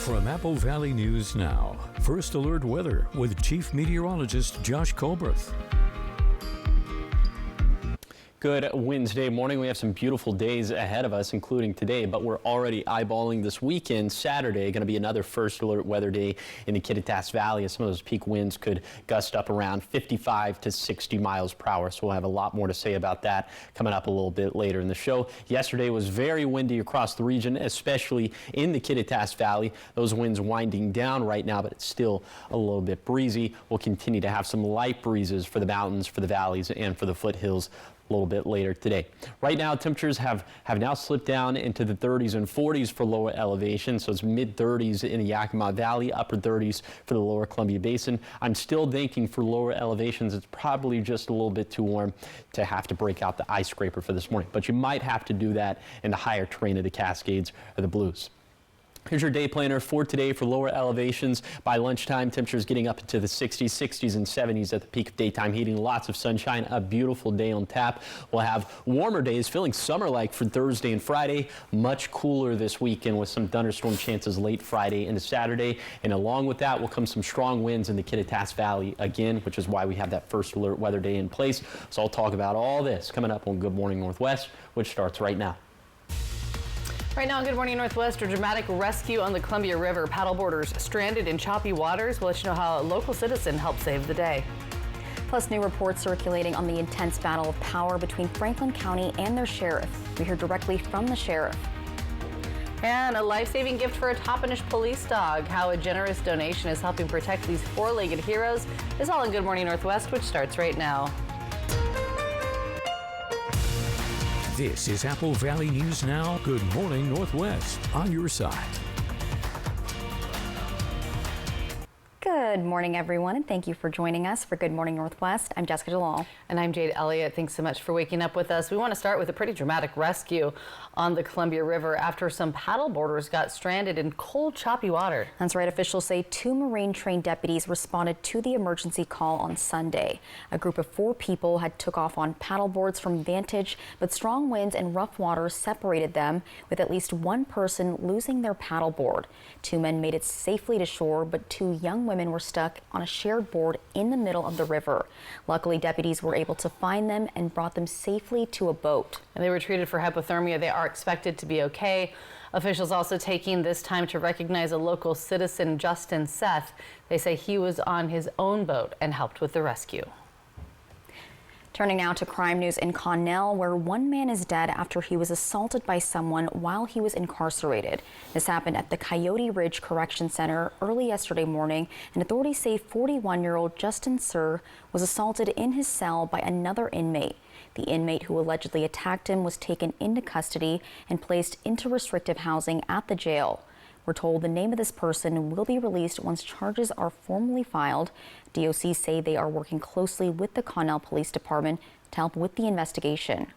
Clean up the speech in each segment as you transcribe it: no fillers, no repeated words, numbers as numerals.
From Apple Valley News Now, First Alert Weather with Chief Meteorologist Josh Colberth. Good Wednesday morning. We have some beautiful days ahead of us, including today, but we're already eyeballing this weekend. Saturday, going to be another First Alert weather day in the Kittitas Valley, as some of those peak winds could gust up around 55 to 60 miles per hour. So we'll have a lot more to say about that coming up a little bit later in the show. Yesterday was very windy across the region, especially in the Kittitas Valley. Those winds winding down right now, but it's still a little bit breezy. We'll continue to have some light breezes for the mountains, for the valleys, and for the foothills a little bit later today. Right now, temperatures have now slipped down into the 30s and 40s for lower elevation, so it's mid-30s in the Yakima Valley, upper 30s for the lower Columbia Basin. I'm still thinking for lower elevations, it's probably just a little bit too warm to have to break out the ice scraper for this morning, but you might have to do that in the higher terrain of the Cascades or the Blues. Here's your day planner for today for lower elevations. By lunchtime, temperatures getting up into the 60s and 70s at the peak of daytime heating. Lots of sunshine, a beautiful day on tap. We'll have warmer days, feeling summer-like for Thursday and Friday. Much cooler this weekend with some thunderstorm chances late Friday into Saturday. And along with that will come some strong winds in the Kittitas Valley again, which is why we have that First Alert weather day in place. So I'll talk about all this coming up on Good Morning Northwest, which starts right now. Right now on Good Morning Northwest, a dramatic rescue on the Columbia River. Paddleboarders stranded in choppy waters. We'll let you know how a local citizen helped save the day. Plus, new reports circulating on the intense battle of power between Franklin County and their sheriff. We hear directly from the sheriff. And a life-saving gift for a Toppenish police dog. How a generous donation is helping protect these four-legged heroes is all in Good Morning Northwest, which starts right now. This is Apple Valley News Now. Good Morning Northwest, on your side. Good morning, everyone, and thank you for joining us for Good Morning Northwest. I'm Jessica Jalal. And I'm Jade Elliott. Thanks so much for waking up with us. We want to start with a pretty dramatic rescue on the Columbia River after some paddleboarders got stranded in cold, choppy water. That's right. Officials say 2 Marine-trained deputies responded to the emergency call on Sunday. A group of 4 people had took off on paddleboards from Vantage, but strong winds and rough waters separated them, with at least 1 person losing their paddleboard. 2 men made it safely to shore, but 2 young women were stuck on a shared board in the middle of the river. Luckily, deputies were able to find them and brought them safely to a boat. And they were treated for hypothermia. They are expected to be okay. Officials also taking this time to recognize a local citizen, Justin Seth. They say he was on his own boat and helped with the rescue. Turning now to crime news in Connell, where 1 man is dead after he was assaulted by someone while he was incarcerated. This happened at the Coyote Ridge Correction Center early yesterday morning, and authorities say 41-year-old Justin Sir was assaulted in his cell by another inmate. The inmate who allegedly attacked him was taken into custody and placed into restrictive housing at the jail. We're told the name of this person will be released once charges are formally filed. DOC say they are working closely with the Connell Police Department to help with the investigation.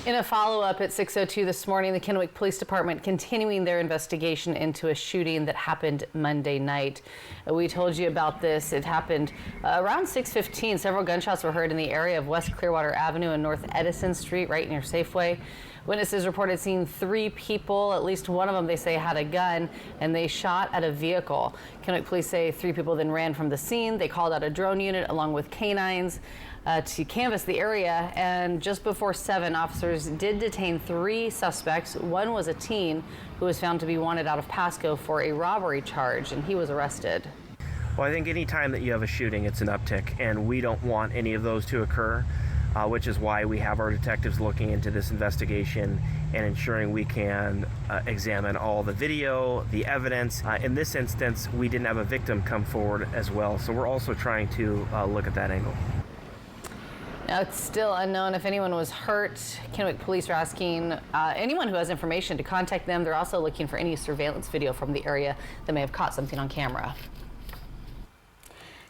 In a follow-up at 6:02 this morning, the Kennewick Police Department continuing their investigation into a shooting that happened Monday night. We told you about this. It happened around 6:15. Several gunshots were heard in the area of West Clearwater Avenue and North Edison Street, right near Safeway. Witnesses reported seeing 3 people. At least one of them, they say, had a gun, and they shot at a vehicle. Kennewick police say 3 people then ran from the scene. They called out a drone unit along with canines to canvass the area, and just before 7, officers did detain 3 suspects. One was a teen who was found to be wanted out of Pasco for a robbery charge, and he was arrested. Well, I think any time that you have a shooting, it's an uptick, and we don't want any of those to occur, which is why we have our detectives looking into this investigation and ensuring we can examine all the video, the evidence. In this instance, we didn't have a victim come forward as well, so we're also trying to look at that angle. Now, it's still unknown if anyone was hurt. Kennewick police are asking anyone who has information to contact them. They're also looking for any surveillance video from the area that may have caught something on camera.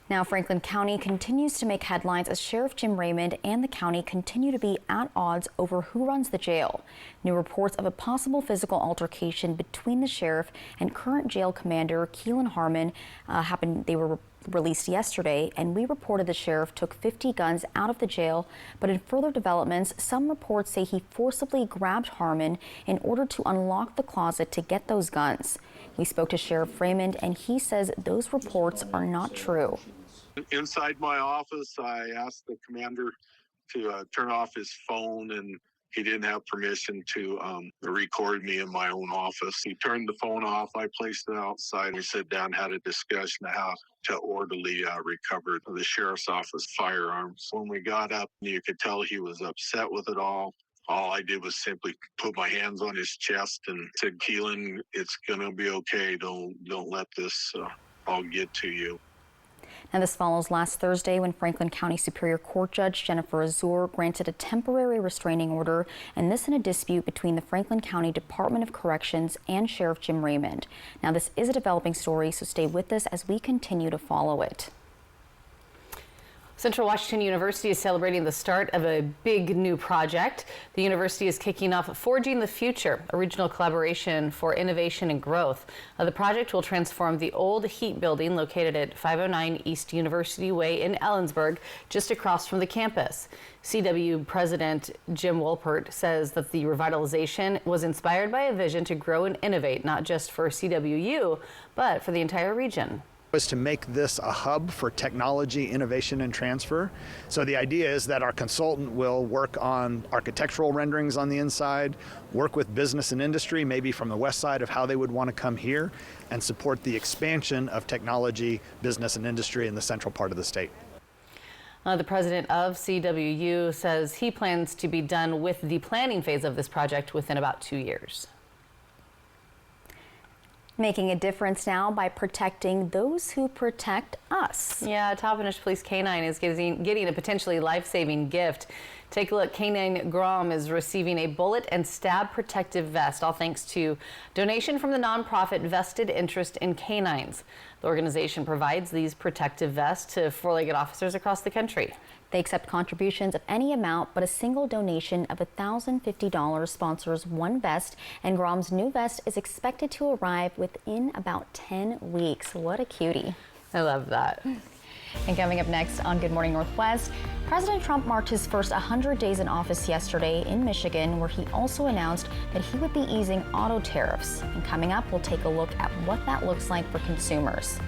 Now, Franklin County continues to make headlines as Sheriff Jim Raymond and the county continue to be at odds over who runs the jail. New reports of a possible physical altercation between the sheriff and current jail commander Keelan Harmon happened. They were released yesterday, and we reported the sheriff took 50 guns out of the jail. But in further developments, some reports say he forcibly grabbed Harmon in order to unlock the closet to get those guns. We spoke to Sheriff Raymond, and he says those reports are not true. Inside my office, I asked the commander to turn off his phone, and he didn't have permission to record me in my own office. He turned the phone off. I placed it outside. We sat down, had a discussion of how to orderly recover the sheriff's office firearms. When we got up, you could tell he was upset with it all. All I did was simply put my hands on his chest and said, "Keelan, it's gonna be okay. Don't let this all get to you." And this follows last Thursday when Franklin County Superior Court Judge Jennifer Azur granted a temporary restraining order, and this in a dispute between the Franklin County Department of Corrections and Sheriff Jim Raymond. Now, this is a developing story, so stay with us as we continue to follow it. Central Washington University is celebrating the start of a big new project. The university is kicking off Forging the Future, a regional collaboration for innovation and growth. The project will transform the old Heat building located at 509 East University Way in Ellensburg, just across from the campus. CW President Jim Wolpert says that the revitalization was inspired by a vision to grow and innovate, not just for CWU, but for the entire region. Was to make this a hub for technology, innovation, and transfer. So the idea is that our consultant will work on architectural renderings on the inside, work with business and industry, maybe from the west side of how they would want to come here, and support the expansion of technology, business, and industry in the central part of the state. The president of CWU says he plans to be done with the planning phase of this project within about 2 years. Making a difference now by protecting those who protect us. Yeah, Toppenish Police K-9 is getting a potentially life-saving gift. Take a look. K-9 Grom is receiving a bullet and stab protective vest, all thanks to donation from the nonprofit Vested Interest in Canines. The organization provides these protective vests to four-legged officers across the country. They accept contributions of any amount, but a single donation of $1,050 sponsors one vest, and Grom's new vest is expected to arrive within about 10 weeks. What a cutie. I love that. And coming up next on Good Morning Northwest, President Trump marked his first 100 days in office yesterday in Michigan, where he also announced that he would be easing auto tariffs. And coming up, we'll take a look at what that looks like for consumers.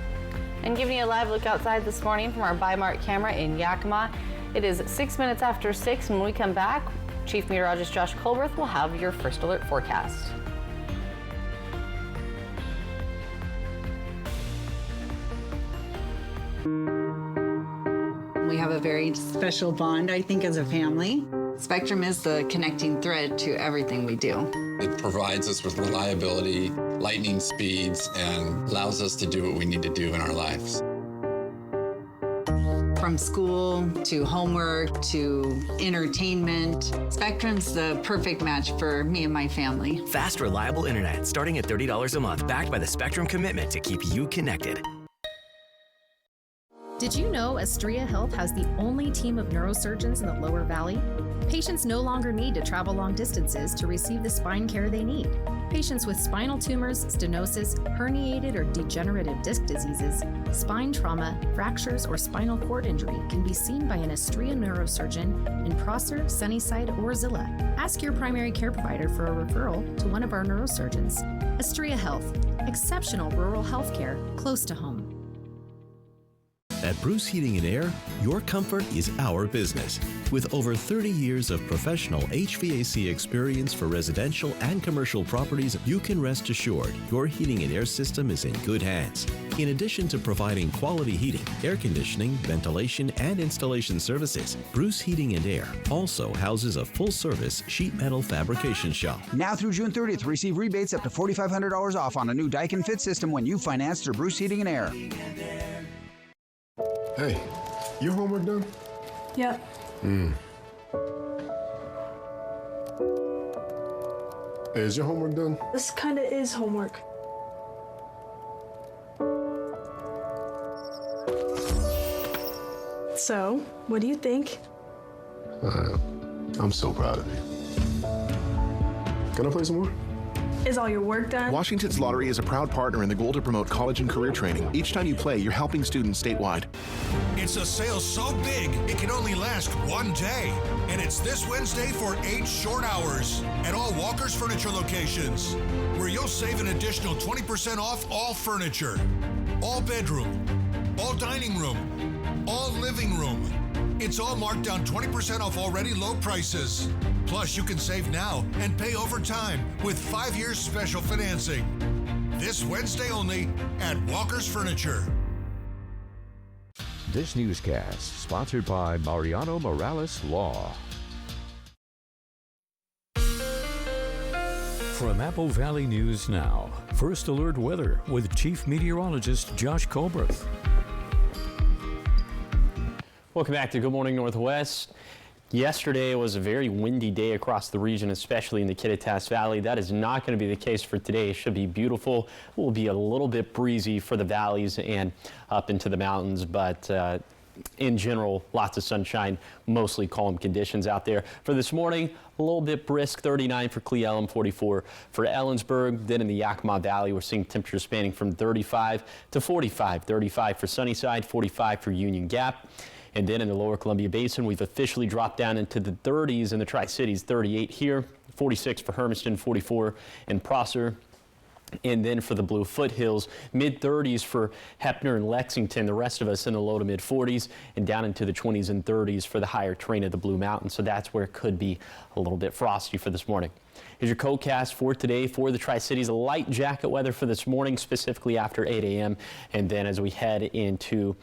And giving you a live look outside this morning from our Bi-Mart camera in Yakima. It is 6 minutes after 6. When we come back, Chief Meteorologist Josh Colberth will have your first alert forecast. We have a very special bond, I think, as a family. Spectrum is the connecting thread to everything we do. It provides us with reliability, lightning speeds, and allows us to do what we need to do in our lives. From school to homework to entertainment, Spectrum's the perfect match for me and my family. Fast, reliable internet starting at $30 a month, backed by the Spectrum commitment to keep you connected. Did you know Astria Health has the only team of neurosurgeons in the Lower Valley? Patients no longer need to travel long distances to receive the spine care they need. Patients with spinal tumors, stenosis, herniated or degenerative disc diseases, spine trauma, fractures, or spinal cord injury can be seen by an Astria neurosurgeon in Prosser, Sunnyside, or Zillah. Ask your primary care provider for a referral to one of our neurosurgeons. Astria Health, exceptional rural health care close to home. At Bruce Heating & Air, your comfort is our business. With over 30 years of professional HVAC experience for residential and commercial properties, you can rest assured your heating and air system is in good hands. In addition to providing quality heating, air conditioning, ventilation, and installation services, Bruce Heating & Air also houses a full-service sheet metal fabrication shop. Now through June 30th, receive rebates up to $4,500 off on a new Daikin Fit system when you finance through Bruce Heating & Air. Hey, your homework done? Yep. Hey, is your homework done? This kind of is homework. So, what do you think? I'm so proud of you. Can I play some more? Is all your work done? Washington's Lottery is a proud partner in the goal to promote college and career training. Each time you play, you're helping students statewide. It's a sale so big, it can only last one day. And it's this Wednesday for 8 short hours at all Walker's Furniture locations, where you'll save an additional 20% off all furniture, all bedroom, all dining room, all living room. It's all marked down 20% off already low prices. Plus, you can save now and pay over time with 5 years special financing. This Wednesday only at Walker's Furniture. This newscast sponsored by Mariano Morales Law. From Apple Valley News Now, First Alert Weather with Chief Meteorologist Josh Colberth. Welcome back to Good Morning Northwest. Yesterday was a very windy day across the region, especially in the Kittitas Valley. That is not going to be the case for today. It should be beautiful. It will be a little bit breezy for the valleys and up into the mountains, but in general, lots of sunshine, mostly calm conditions out there. For this morning, a little bit brisk, 39 for Cle Elum, 44 for Ellensburg. Then in the Yakima Valley, we're seeing temperatures spanning from 35 to 45. 35 for Sunnyside, 45 for Union Gap. And then in the lower Columbia Basin, we've officially dropped down into the 30s in the Tri-Cities, 38 here, 46 for Hermiston, 44 in Prosser. And then for the Blue Foothills, mid-30s for Heppner and Lexington. The rest of us in the low to mid-40s and down into the 20s and 30s for the higher terrain of the Blue Mountains. So that's where it could be a little bit frosty for this morning. Here's your CoCast for today for the Tri-Cities. Light jacket weather for this morning, specifically after 8 a.m. And then as we head into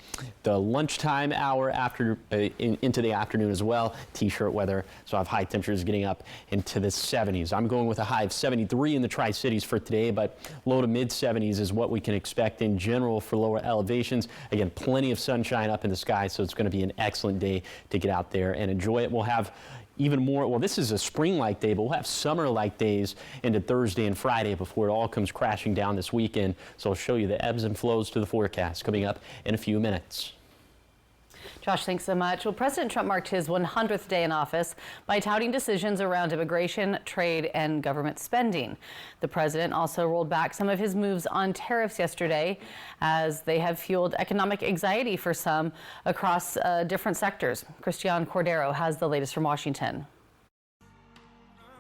the lunchtime hour after into the afternoon as well, T-shirt weather. So I have high temperatures getting up into the 70s. I'm going with a high of 73 in the Tri-Cities for today, but low to mid 70s is what we can expect in general for lower elevations. Again, plenty of sunshine up in the sky, so it's going to be an excellent day to get out there and enjoy it. We'll have even more, well, this is a spring-like day, but we'll have summer-like days into Thursday and Friday before it all comes crashing down this weekend. So I'll show you the ebbs and flows to the forecast coming up in a few minutes. Josh, thanks so much. Well, President Trump marked his 100th day in office by touting decisions around immigration, trade, and government spending. The president also rolled back some of his moves on tariffs yesterday, as they have fueled economic anxiety for some across different sectors. Christiane Cordero has the latest from Washington.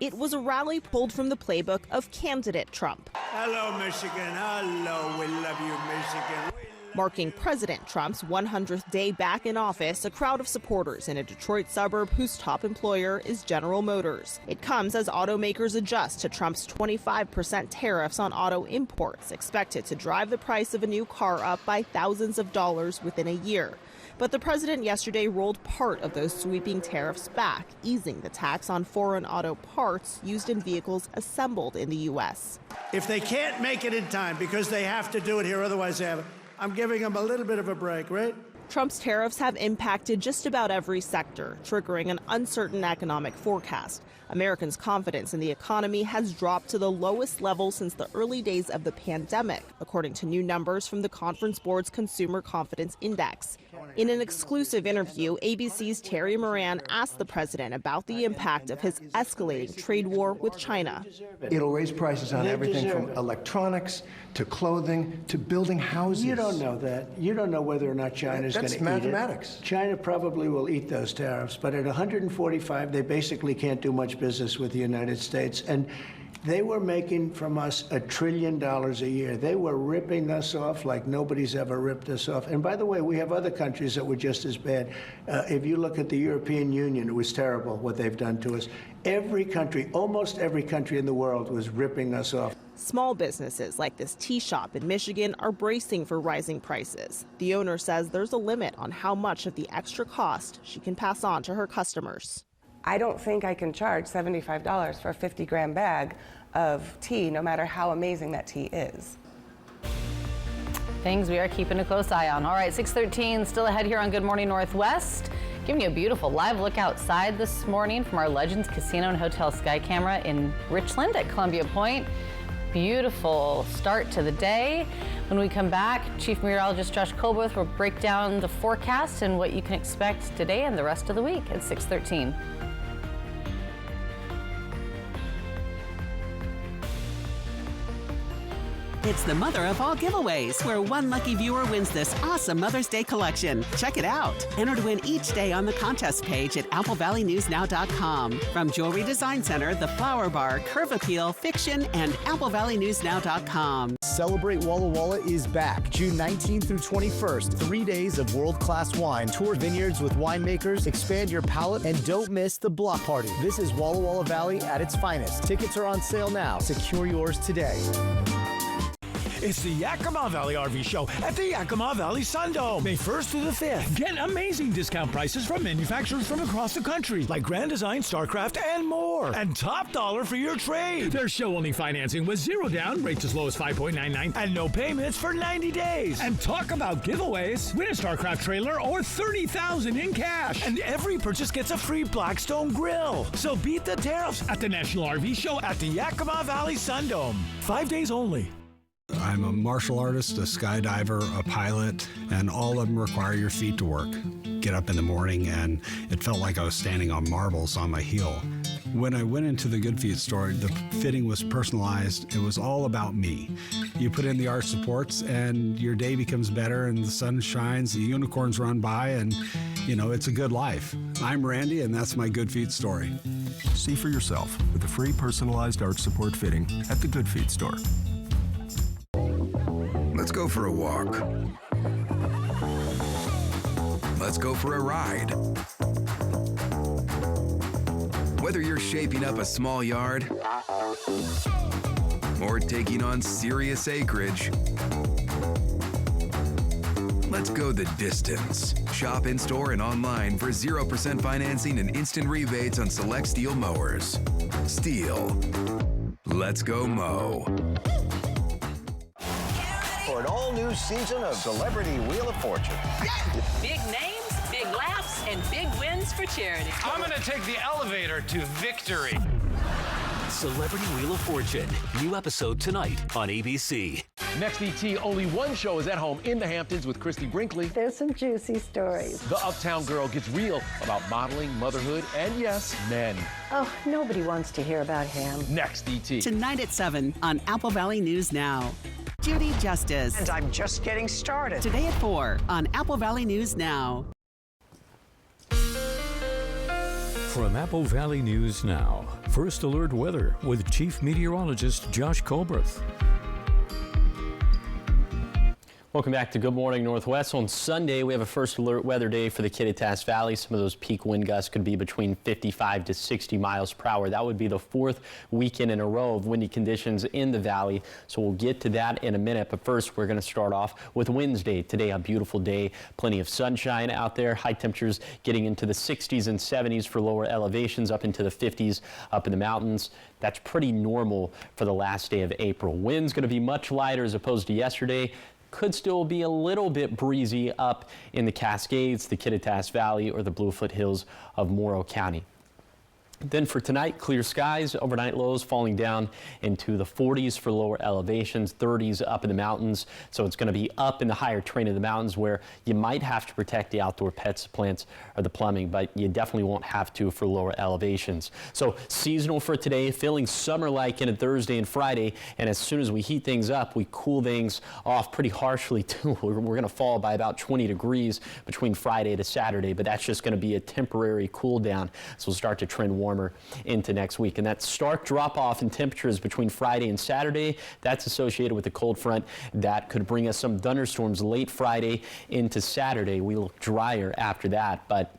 It was a rally pulled from the playbook of candidate Trump. Hello, Michigan. Hello, we love you, Michigan. Marking President Trump's 100th day back in office, a crowd of supporters in a Detroit suburb whose top employer is General Motors. It comes as automakers adjust to Trump's 25% tariffs on auto imports, expected to drive the price of a new car up by thousands of dollars within a year. But the president yesterday rolled part of those sweeping tariffs back, easing the tax on foreign auto parts used in vehicles assembled in the U.S. If they can't make it in time because they have to do it here, otherwise they haven't, I'm giving them a little bit of a break, right? Trump's tariffs have impacted just about every sector, triggering an uncertain economic forecast. Americans' confidence in the economy has dropped to the lowest level since the early days of the pandemic, according to new numbers from the Conference Board's Consumer Confidence Index. In an exclusive interview, ABC's Terry Moran asked the president about the impact of his escalating trade war with China. It'll raise prices on everything from electronics to clothing to building houses. You don't know that. You don't know whether or not China's going to eat it. That's mathematics. China probably will eat those tariffs, but at 145, they basically can't do much business with the United States. And they were making from us $1 trillion a year. They were ripping us off like nobody's ever ripped us off. And by the way, we have other countries that were just as bad. If you look at the European Union, it was terrible what they've done to us. Every country, almost every country in the world was ripping us off. Small businesses like this tea shop in Michigan are bracing for rising prices. The owner says there's a limit on how much of the extra cost she can pass on to her customers. I don't think I can charge $75 for a 50-gram bag of tea, no matter how amazing that tea is. Things we are keeping a close eye on. All right, 6:13, still ahead here on Good Morning Northwest. Giving you a beautiful live look outside this morning from our Legends Casino and Hotel Sky Camera in Richland at Columbia Point. Beautiful start to the day. When we come back, Chief Meteorologist Josh Colberth will break down the forecast and what you can expect today and the rest of the week at 6:13. It's the mother of all giveaways, where one lucky viewer wins this awesome Mother's Day collection. Check it out. Enter to win each day on the contest page at AppleValleyNewsNow.com. From Jewelry Design Center, The Flower Bar, Curve Appeal, Fiction, and AppleValleyNewsNow.com. Celebrate Walla Walla is back June 19th through 21st. 3 days of world-class wine. Tour vineyards with winemakers, expand your palate, and don't miss the block party. This is Walla Walla Valley at its finest. Tickets are on sale now. Secure yours today. It's the Yakima Valley RV Show at the Yakima Valley Sundome, May 1st to the 5th. Get amazing discount prices from manufacturers from across the country, like Grand Design, StarCraft, and more. And top dollar for your trade. There's show-only financing with 0 down, rates as low as 5.99, and no payments for 90 days. And talk about giveaways. Win a StarCraft trailer or $30,000 in cash. And every purchase gets a free Blackstone grill. So beat the tariffs at the National RV Show at the Yakima Valley Sundome. 5 days only. I'm a martial artist, a skydiver, a pilot, and all of them require your feet to work. Get up in the morning and it felt like I was standing on marbles on my heel. When I went into the Good Feet store, the fitting was personalized. It was all about me. You put in the arch supports and your day becomes better and the sun shines, the unicorns run by, and you know, it's a good life. I'm Randy and that's my Good Feet story. See for yourself with the free personalized arch support fitting at the Good Feet store. Let's go for a walk. Let's go for a ride. Whether you're shaping up a small yard or taking on serious acreage, let's go the distance. Shop in store and online for 0% financing and instant rebates on select Steel mowers. Steel. Let's go mow. For an all-new season of Celebrity Wheel of Fortune. Big names, big laughs, and big wins for charity. I'm going to take the elevator to victory. Celebrity Wheel of Fortune. New episode tonight on ABC. Next ET, only one show is at home in the Hamptons with Christy Brinkley. There's some juicy stories. The Uptown Girl gets real about modeling, motherhood, and yes, men. Oh, nobody wants to hear about him. Next ET. Tonight at 7 on Apple Valley News Now. Judy Justice. And I'm just getting started. Today at 4 on Apple Valley News Now. From Apple Valley News Now, First Alert Weather with Chief Meteorologist Josh Colbreth. Welcome back to Good Morning Northwest. On Sunday, we have a first alert weather day for the Kittitas Valley. Some of those peak wind gusts could be between 55 to 60 miles per hour. That would be the 4th weekend in a row of windy conditions in the valley. So we'll get to that in a minute. But first, we're going to start off with Wednesday. Today, a beautiful day. Plenty of sunshine out there. High temperatures getting into the 60s and 70s for lower elevations, up into the 50s up in the mountains. That's pretty normal for the last day of April. Wind's going to be much lighter as opposed to yesterday. Could still be a little bit breezy up in the Cascades, the Kittitas Valley, or the Bluefoot Hills of Morrow County. Then for tonight, clear skies, overnight lows falling down into the 40s for lower elevations, 30s up in the mountains. So it's going to be up in the higher terrain of the mountains where you might have to protect the outdoor pets, the plants, or the plumbing, but you definitely won't have to for lower elevations. So seasonal for today, feeling summer-like in Thursday and Friday, and as soon as we heat things up, we cool things off pretty harshly too. We're going to fall by about 20 degrees between Friday to Saturday, but that's just going to be a temporary cool down. So we'll start to trend warmer into next week. And that stark drop off in temperatures between Friday and Saturday, that's associated with the cold front that could bring us some thunderstorms late Friday into Saturday. We look drier after that, but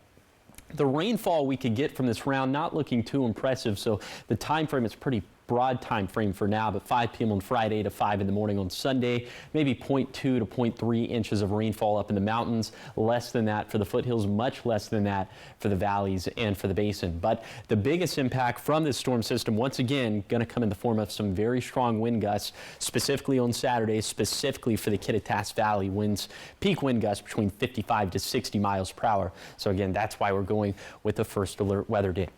the rainfall we could get from this round not looking too impressive. So the time frame is pretty broad time frame for now, but 5 p.m. on Friday to 5 in the morning on Sunday, maybe 0.2 to 0.3 inches of rainfall up in the mountains, less than that for the foothills, much less than that for the valleys and for the basin. But the biggest impact from this storm system, once again, going to come in the form of some very strong wind gusts, specifically on Saturday, specifically for the Kittitas Valley winds, peak wind gusts between 55 to 60 miles per hour. So again, that's why we're going with the first alert weather day.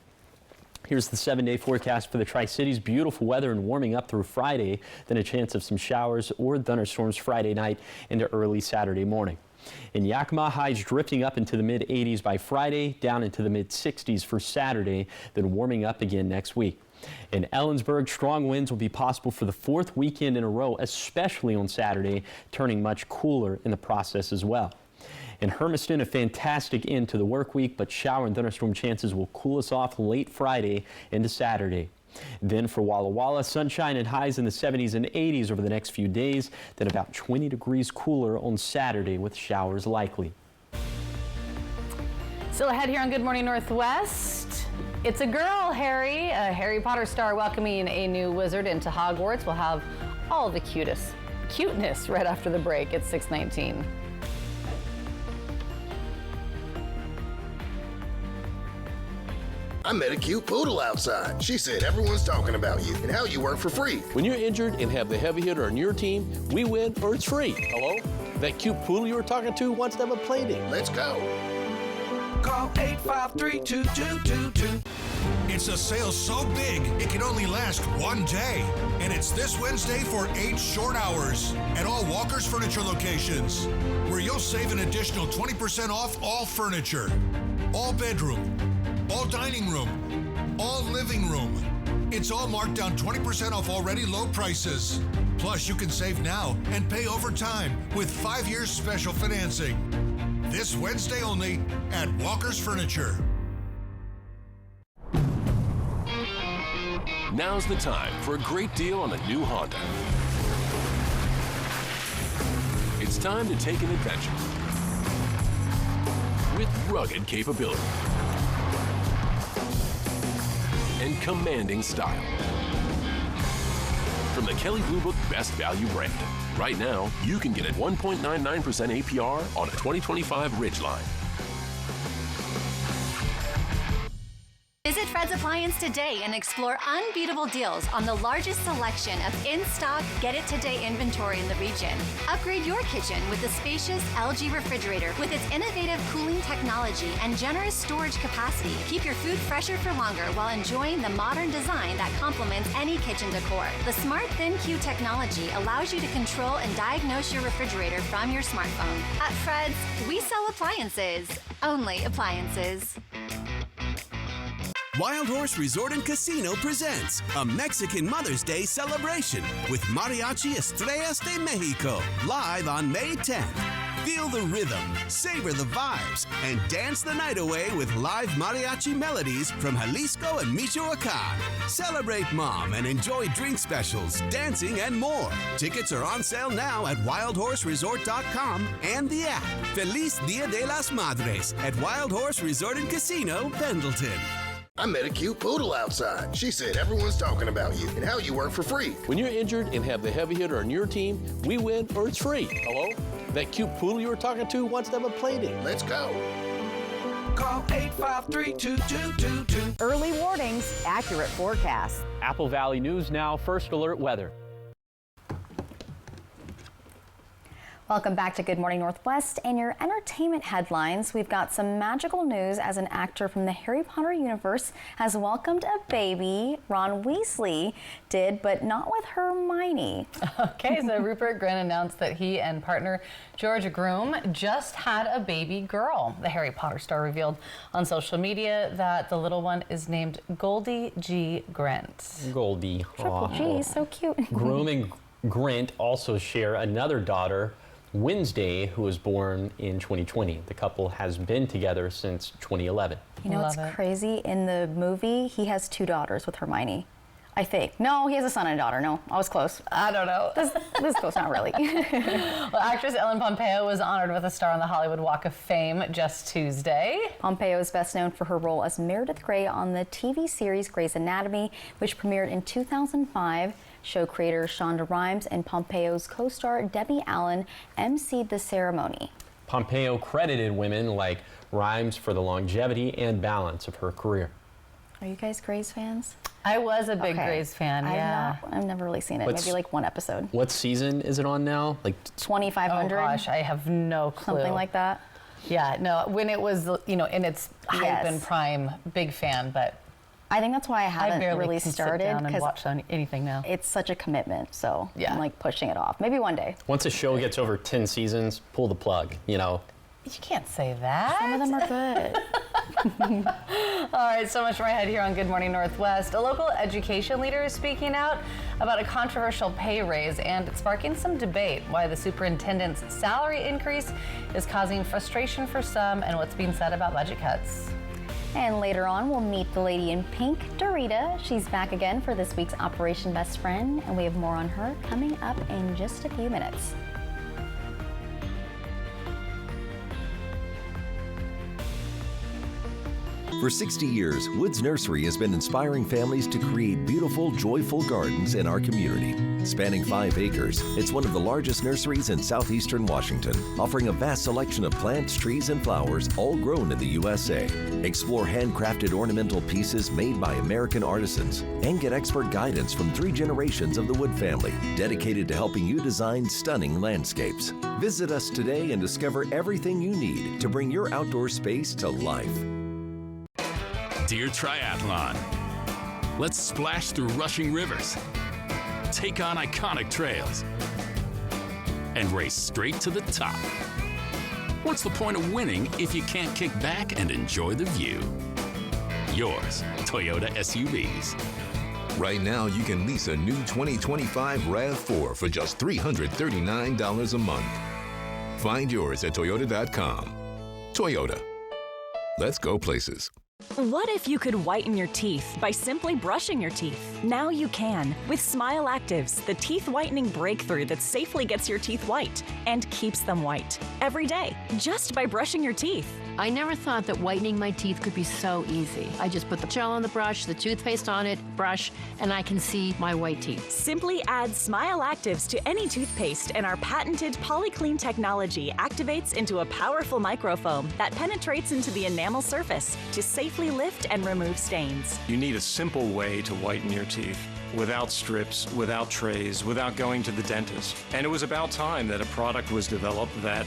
Here's the 7-day forecast for the Tri-Cities. Beautiful weather and warming up through Friday, then a chance of some showers or thunderstorms Friday night into early Saturday morning. In Yakima, highs drifting up into the mid-80s by Friday, down into the mid-60s for Saturday, then warming up again next week. In Ellensburg, strong winds will be possible for the 4th weekend in a row, especially on Saturday, turning much cooler in the process as well. In Hermiston, a fantastic end to the work week, but shower and thunderstorm chances will cool us off late Friday into Saturday. Then for Walla Walla, sunshine and highs in the 70s and 80s over the next few days, then about 20 degrees cooler on Saturday with showers likely. Still ahead here on Good Morning Northwest. It's a girl, Harry. A Harry Potter star welcoming a new wizard into Hogwarts. We'll have all the cuteness right after the break at 6:19. I met a cute poodle outside. She said everyone's talking about you and how you work for free. When you're injured and have the heavy hitter on your team, we win or it's free. Hello? That cute poodle you were talking to wants to have a play date. Let's go. Call 853-2222. It's a sale so big, it can only last one day. And it's this Wednesday for 8 short hours at all Walker's Furniture locations, where you'll save an additional 20% off all furniture, all bedroom, all dining room, all living room. It's all marked down 20% off already low prices. Plus, you can save now and pay over time with 5 years special financing. This Wednesday only at Walker's Furniture. Now's the time for a great deal on a new Honda. It's time to take an adventure with rugged capability and commanding style. From the Kelley Blue Book Best Value brand. Right now, you can get a 1.99% APR on a 2025 Ridgeline. Visit Fred's Appliance today and explore unbeatable deals on the largest selection of in-stock, get-it-today inventory in the region. Upgrade your kitchen with the spacious LG refrigerator with its innovative cooling technology and generous storage capacity. Keep your food fresher for longer while enjoying the modern design that complements any kitchen decor. The Smart ThinQ technology allows you to control and diagnose your refrigerator from your smartphone. At Fred's, we sell appliances. Only appliances. Wild Horse Resort and Casino presents a Mexican Mother's Day celebration with Mariachi Estrellas de Mexico, live on May 10th. Feel the rhythm, savor the vibes, and dance the night away with live mariachi melodies from Jalisco and Michoacan. Celebrate Mom and enjoy drink specials, dancing, and more. Tickets are on sale now at wildhorseresort.com and the app. Feliz Dia de las Madres at Wild Horse Resort and Casino, Pendleton. I met a cute poodle outside. She said everyone's talking about you and how you work for free. When you're injured and have the heavy hitter on your team, we win or it's free. Hello? That cute poodle you were talking to wants to have a play date. Let's go. Call 853-2222. Early warnings, accurate forecasts. Apple Valley News Now, First Alert Weather. Welcome back to Good Morning Northwest and your entertainment headlines. We've got some magical news as an actor from the Harry Potter universe has welcomed a baby. Ron Weasley did, but not with Hermione. Okay, so Rupert Grint announced that he and partner George Groom just had a baby girl. The Harry Potter star revealed on social media that the little one is named Goldie G. Grint. Goldie. Triple G, so cute. Groom and Grint also share another daughter, Wednesday, who was born in 2020. The couple has been together since 2011. You know, it's crazy. In the movie, he has 2 daughters with Hermione. I think. No, he has a son and a daughter. No, I was close. I don't know. This is close, not really. Well, actress Ellen Pompeo was honored with a star on the Hollywood Walk of Fame just Tuesday. Pompeo is best known for her role as Meredith Grey on the TV series Grey's Anatomy, which premiered in 2005. Show creator Shonda Rhimes and Pompeo's co-star Debbie Allen emceed the ceremony. Pompeo credited women like Rhimes for the longevity and balance of her career. Are you guys Grey's fans? I was a big Grey's fan, yeah. I've never really seen it, maybe like one episode. What season is it on now? Like 2500? Oh gosh, I have no clue. Something like that. Yeah, no, when it was, you know, in its hype and prime, big fan, but I think that's why I haven't really can started, sit down and watch anything now. It's such a commitment, so yeah. I'm like pushing it off. Maybe one day. Once a show gets over 10 seasons, pull the plug, you know. You can't say that. Some of them are good. All right, so much more ahead here on Good Morning Northwest. A local education leader is speaking out about a controversial pay raise, and it's sparking some debate why the superintendent's salary increase is causing frustration for some and what's being said about budget cuts. And later on, we'll meet the lady in pink, Dorita. She's back again for this week's Operation Best Friend, and we have more on her coming up in just a few minutes. For 60 years, Woods Nursery has been inspiring families to create beautiful, joyful gardens in our community. Spanning 5 acres, it's one of the largest nurseries in southeastern Washington, offering a vast selection of plants, trees, and flowers, all grown in the USA. Explore handcrafted ornamental pieces made by American artisans, and get expert guidance from 3 generations of the Wood family, dedicated to helping you design stunning landscapes. Visit us today and discover everything you need to bring your outdoor space to life. Dear Triathlon, let's splash through rushing rivers, take on iconic trails, and race straight to the top. What's the point of winning if you can't kick back and enjoy the view? Yours, Toyota SUVs. Right now, you can lease a new 2025 RAV4 for just $339 a month. Find yours at Toyota.com. Toyota. Let's go places. What if you could whiten your teeth by simply brushing your teeth? Now you can with Smile Actives, the teeth whitening breakthrough that safely gets your teeth white and keeps them white every day, just by brushing your teeth. I never thought that whitening my teeth could be so easy. I just put the gel on the brush, the toothpaste on it, brush, and I can see my white teeth. Simply add Smile Actives to any toothpaste, and our patented PolyClean technology activates into a powerful microfoam that penetrates into the enamel surface to safely lift and remove stains. You need a simple way to whiten your teeth. Without strips, without trays, without going to the dentist. And it was about time that a product was developed that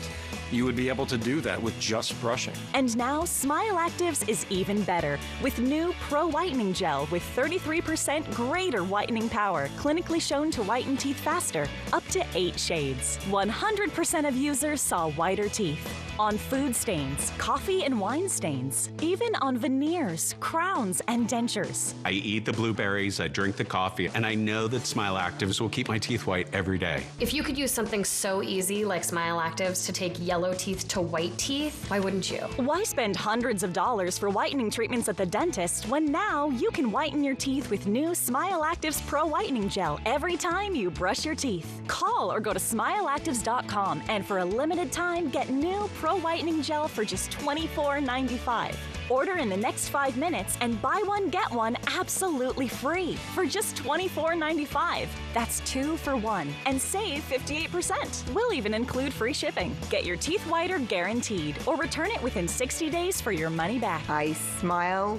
you would be able to do that with just brushing. And now Smile Actives is even better with new Pro Whitening Gel with 33% greater whitening power, clinically shown to whiten teeth faster, up to 8 shades. 100% of users saw whiter teeth. On food stains, coffee and wine stains, even on veneers, crowns, and dentures. I eat the blueberries, I drink the coffee, and I know that Smile Actives will keep my teeth white every day. If you could use something so easy like Smile Actives to take yellow teeth to white teeth, why wouldn't you? Why spend hundreds of dollars for whitening treatments at the dentist when now you can whiten your teeth with new Smile Actives Pro Whitening Gel every time you brush your teeth? Call or go to smileactives.com and for a limited time get new Pro Whitening Gel for just $24.95. Order in the next 5 minutes and buy one, get one absolutely free for just $24.95. That's 2 for 1 and save 58%. We'll even include free shipping. Get your teeth whiter guaranteed or return it within 60 days for your money back. I smile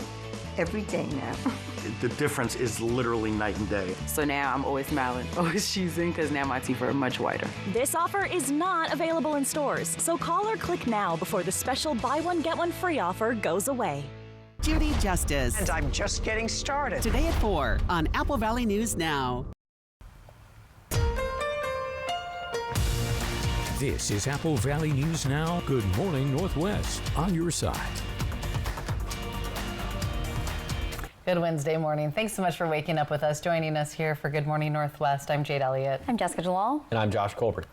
every day now. The difference is literally night and day. So now I'm always smiling, always choosing, because now my teeth are much whiter. This offer is not available in stores, so call or click now before the special buy one, get one free offer goes away. Judy Justice. And I'm just getting started. Today at 4 on Apple Valley News Now. This is Apple Valley News Now. Good morning, Northwest. On your side. Good Wednesday morning. Thanks so much for waking up with us, joining us here for Good Morning Northwest. I'm Jade Elliott. I'm Jessica Jalal. And I'm Josh Colbert.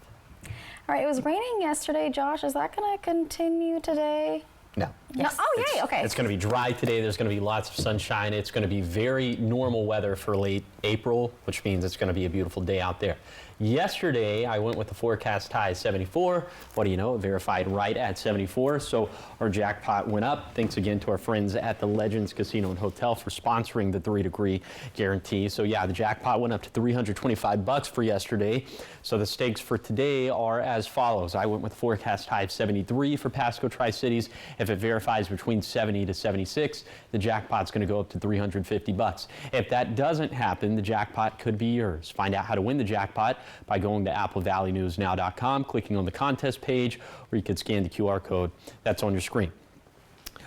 All right, it was raining yesterday, Josh. Is that going to continue today? No. Yes. No. Oh, yay, okay. It's going to be dry today. There's going to be lots of sunshine. It's going to be very normal weather for late April, which means it's going to be a beautiful day out there. Yesterday, I went with the forecast high 74. What do you know? It verified right at 74. So our jackpot went up. Thanks again to our friends at the Legends Casino and Hotel for sponsoring the 3-degree guarantee. So yeah, the jackpot went up to $325 for yesterday. So the stakes for today are as follows. I went with the forecast high of 73 for Pasco Tri-Cities. If it verifies between 70 to 76, the jackpot's going to go up to $350. If that doesn't happen, the jackpot could be yours. Find out how to win the jackpot by going to applevalleyNewsNow.com, clicking on the contest page, or you could scan the QR code that's on your screen.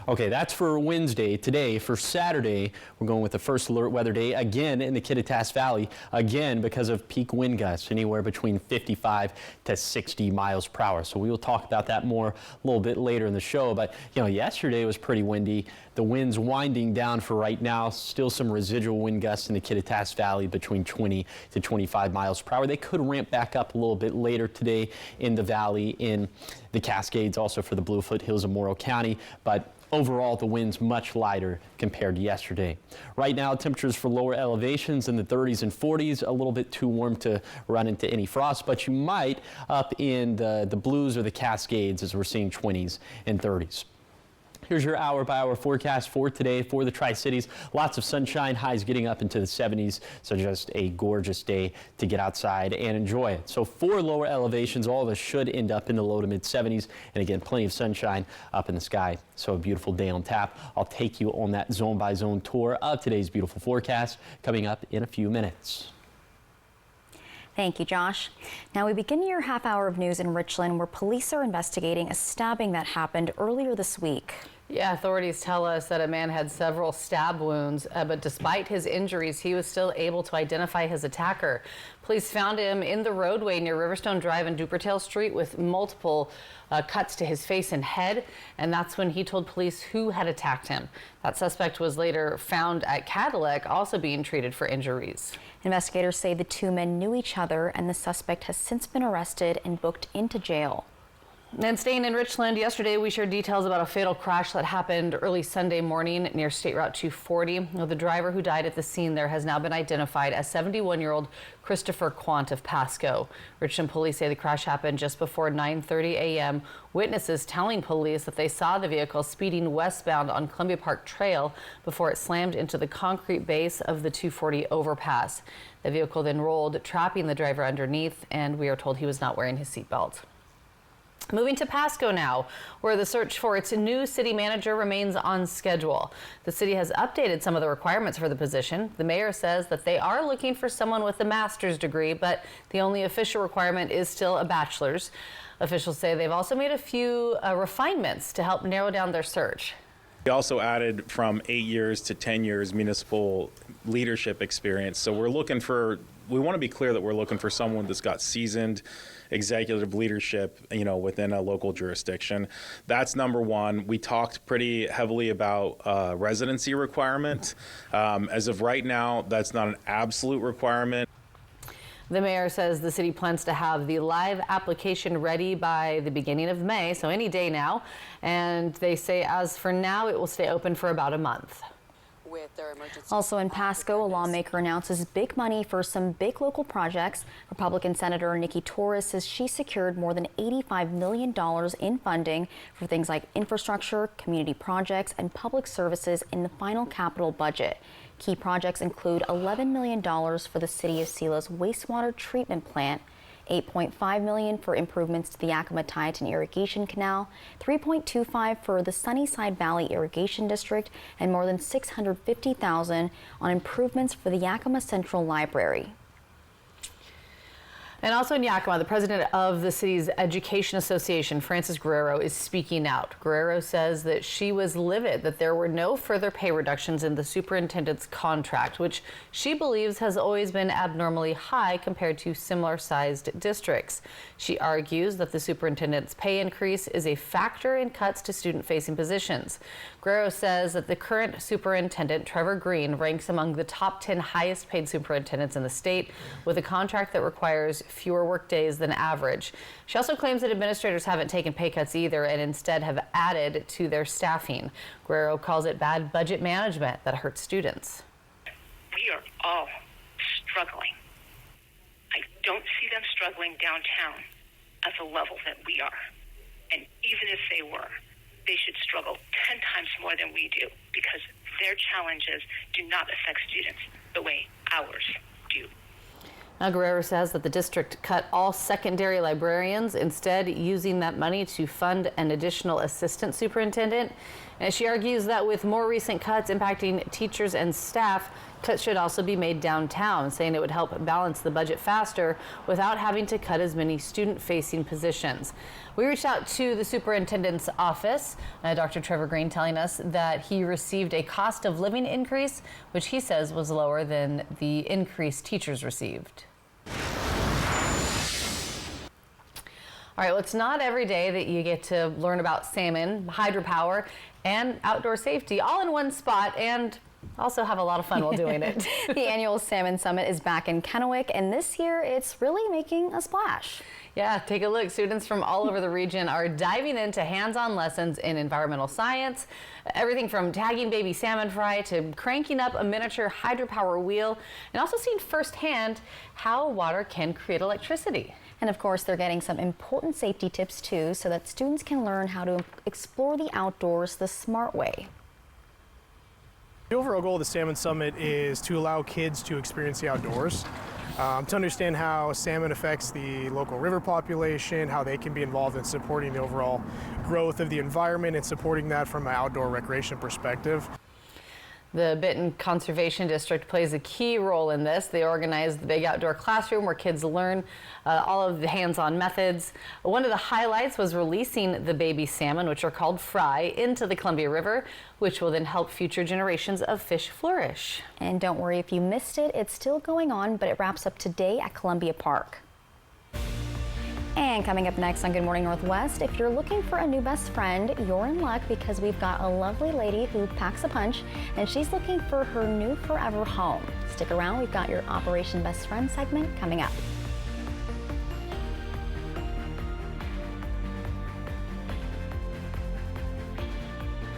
Okay, that's for Wednesday. Today, for Saturday, we're going with the first alert weather day again in the Kittitas Valley, again because of peak wind gusts, anywhere between 55 to 60 miles per hour. So we will talk about that more a little bit later in the show. But, you know, yesterday was pretty windy. The wind's winding down for right now. Still some residual wind gusts in the Kittitas Valley between 20 to 25 miles per hour. They could ramp back up a little bit later today in the valley, in the Cascades, also for the Bluefoot Hills of Morrow County. But overall, the wind's much lighter compared to yesterday. Right now, temperatures for lower elevations in the 30s and 40s, a little bit too warm to run into any frost, but you might up in the Blues or the Cascades as we're seeing 20s and 30s. Here's your hour-by-hour forecast for today for the Tri-Cities. Lots of sunshine, highs getting up into the 70s, so just a gorgeous day to get outside and enjoy it. So for lower elevations, all of us should end up in the low to mid-70s, and again, plenty of sunshine up in the sky. So a beautiful day on tap. I'll take you on that zone-by-zone tour of today's beautiful forecast coming up in a few minutes. Thank you, Josh. Now we begin your half hour of news in Richland, where police are investigating a stabbing that happened earlier this week. Yeah, authorities tell us that a man had several stab wounds, but despite his injuries, he was still able to identify his attacker. Police found him in the roadway near Riverstone Drive and Dupertail Street with multiple cuts to his face and head, and that's when he told police who had attacked him. That suspect was later found at Cadillac, also being treated for injuries. Investigators say the two men knew each other, and the suspect has since been arrested and booked into jail. And staying in Richland, yesterday we shared details about a fatal crash that happened early Sunday morning near State Route 240. The driver who died at the scene there has now been identified as 71-year-old Christopher Quant of Pasco. Richland police say the crash happened just before 9:30 a.m. Witnesses telling police that they saw the vehicle speeding westbound on Columbia Park Trail before it slammed into the concrete base of the 240 overpass. The vehicle then rolled, trapping the driver underneath, and we are told he was not wearing his seatbelt. Moving to Pasco now, where the search for its new city manager remains on schedule. The city has updated some of the requirements for the position. The mayor says that they are looking for someone with a master's degree, but the only official requirement is still a bachelor's. Officials say they've also made a few refinements to help narrow down their search. We also added from 8 years to 10 years municipal leadership experience. So we want to be clear that we're looking for someone that's got seasoned executive leadership, within a local jurisdiction. That's number one. We talked pretty heavily about residency requirement. As of right now, that's not an absolute requirement. The mayor says the city plans to have the live application ready by the beginning of May, so any day now. And they say as for now, it will stay open for about a month. Also in Pasco, a lawmaker announces big money for some big local projects. Republican Senator Nikki Torres says she secured more than $85 million in funding for things like infrastructure, community projects, and public services in the final capital budget. Key projects include $11 million for the city of Sila's wastewater treatment plant, $8.5 million for improvements to the Yakima-Tieton Irrigation Canal, $3.25 for the Sunnyside Valley Irrigation District, and more than $650,000 on improvements for the Yakima Central Library. And also in Yakima, the president of the city's Education Association, Frances Guerrero, is speaking out. Guerrero says that she was livid that there were no further pay reductions in the superintendent's contract, which she believes has always been abnormally high compared to similar-sized districts. She argues that the superintendent's pay increase is a factor in cuts to student-facing positions. Guerrero says that the current superintendent, Trevor Green, ranks among the top 10 highest-paid superintendents in the state, with a contract that requires fewer work days than average. She also claims that administrators haven't taken pay cuts either and instead have added to their staffing. Guerrero calls it bad budget management that hurts students. We are all struggling. I don't see them struggling downtown at the level that we are. And even if they were, they should struggle 10 times more than we do because their challenges do not affect students the way ours do. Now, Guerrero says that the district cut all secondary librarians, instead using that money to fund an additional assistant superintendent. And she argues that with more recent cuts impacting teachers and staff, Cuts should also be made downtown, saying it would help balance the budget faster without having to cut as many student-facing positions. We reached out to the superintendent's office, Dr. Trevor Green, telling us that he received a cost of living increase, which he says was lower than the increase teachers received. All right, well, it's not every day that you get to learn about salmon, hydropower, and outdoor safety all in one spot, and also have a lot of fun while doing it. The annual Salmon Summit is back in Kennewick, and this year it's really making a splash. Yeah, take a look. Students from all over the region are diving into hands-on lessons in environmental science, everything from tagging baby salmon fry to cranking up a miniature hydropower wheel, and also seeing firsthand how water can create electricity. And of course, they're getting some important safety tips too, so that students can learn how to explore the outdoors the smart way. The overall goal of the Salmon Summit is to allow kids to experience the outdoors, to understand how salmon affects the local river population, how they can be involved in supporting the overall growth of the environment and supporting that from an outdoor recreation perspective. The Benton Conservation District plays a key role in this. They organize the big outdoor classroom where kids learn all of the hands-on methods. One of the highlights was releasing the baby salmon, which are called fry, into the Columbia River, which will then help future generations of fish flourish. And don't worry if you missed it, it's still going on, but it wraps up today at Columbia Park. And coming up next on Good Morning Northwest, if you're looking for a new best friend, you're in luck because we've got a lovely lady who packs a punch, and she's looking for her new forever home. Stick around, we've got your Operation Best Friend segment coming up.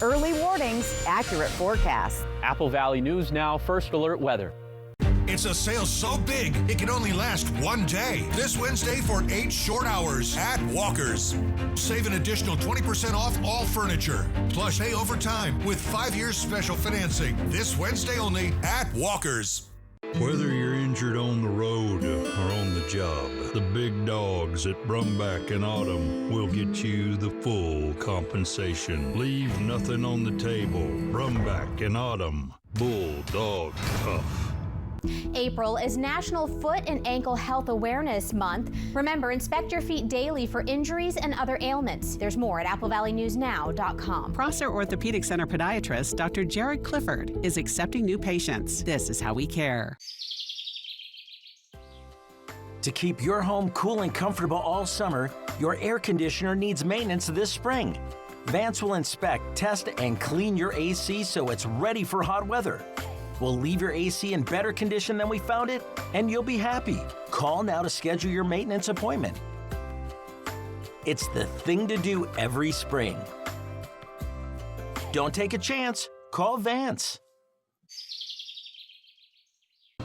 Early warnings, accurate forecasts. Apple Valley News Now, First Alert Weather. It's a sale so big, it can only last one day. This Wednesday for 8 short hours at Walker's. Save an additional 20% off all furniture. Plus pay over time with 5 years special financing. This Wednesday only at Walker's. Whether you're injured on the road or on the job, the big dogs at Brumback and Autumn will get you the full compensation. Leave nothing on the table. Brumback and Autumn. Bulldog tough. April is National Foot and Ankle Health Awareness Month. Remember, inspect your feet daily for injuries and other ailments. There's more at applevalleynewsnow.com. Prosser Orthopedic Center podiatrist Dr. Jared Clifford is accepting new patients. This is how we care. To keep your home cool and comfortable all summer, your air conditioner needs maintenance this spring. Vance will inspect, test, and clean your AC so it's ready for hot weather. We'll leave your AC in better condition than we found it, and you'll be happy. Call now to schedule your maintenance appointment. It's the thing to do every spring. Don't take a chance. Call Vance.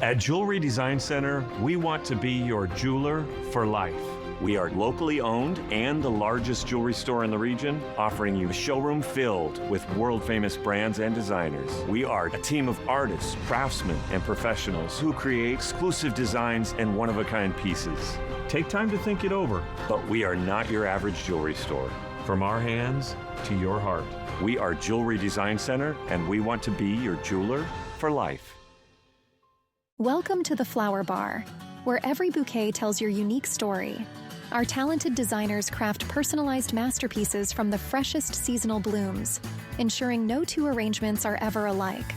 At Jewelry Design Center, we want to be your jeweler for life. We are locally owned and the largest jewelry store in the region, offering you a showroom filled with world-famous brands and designers. We are a team of artists, craftsmen, and professionals who create exclusive designs and one-of-a-kind pieces. Take time to think it over, but we are not your average jewelry store. From our hands to your heart, we are Jewelry Design Center, and we want to be your jeweler for life. Welcome to the Flower Bar, where every bouquet tells your unique story. Our talented designers craft personalized masterpieces from the freshest seasonal blooms, ensuring no two arrangements are ever alike.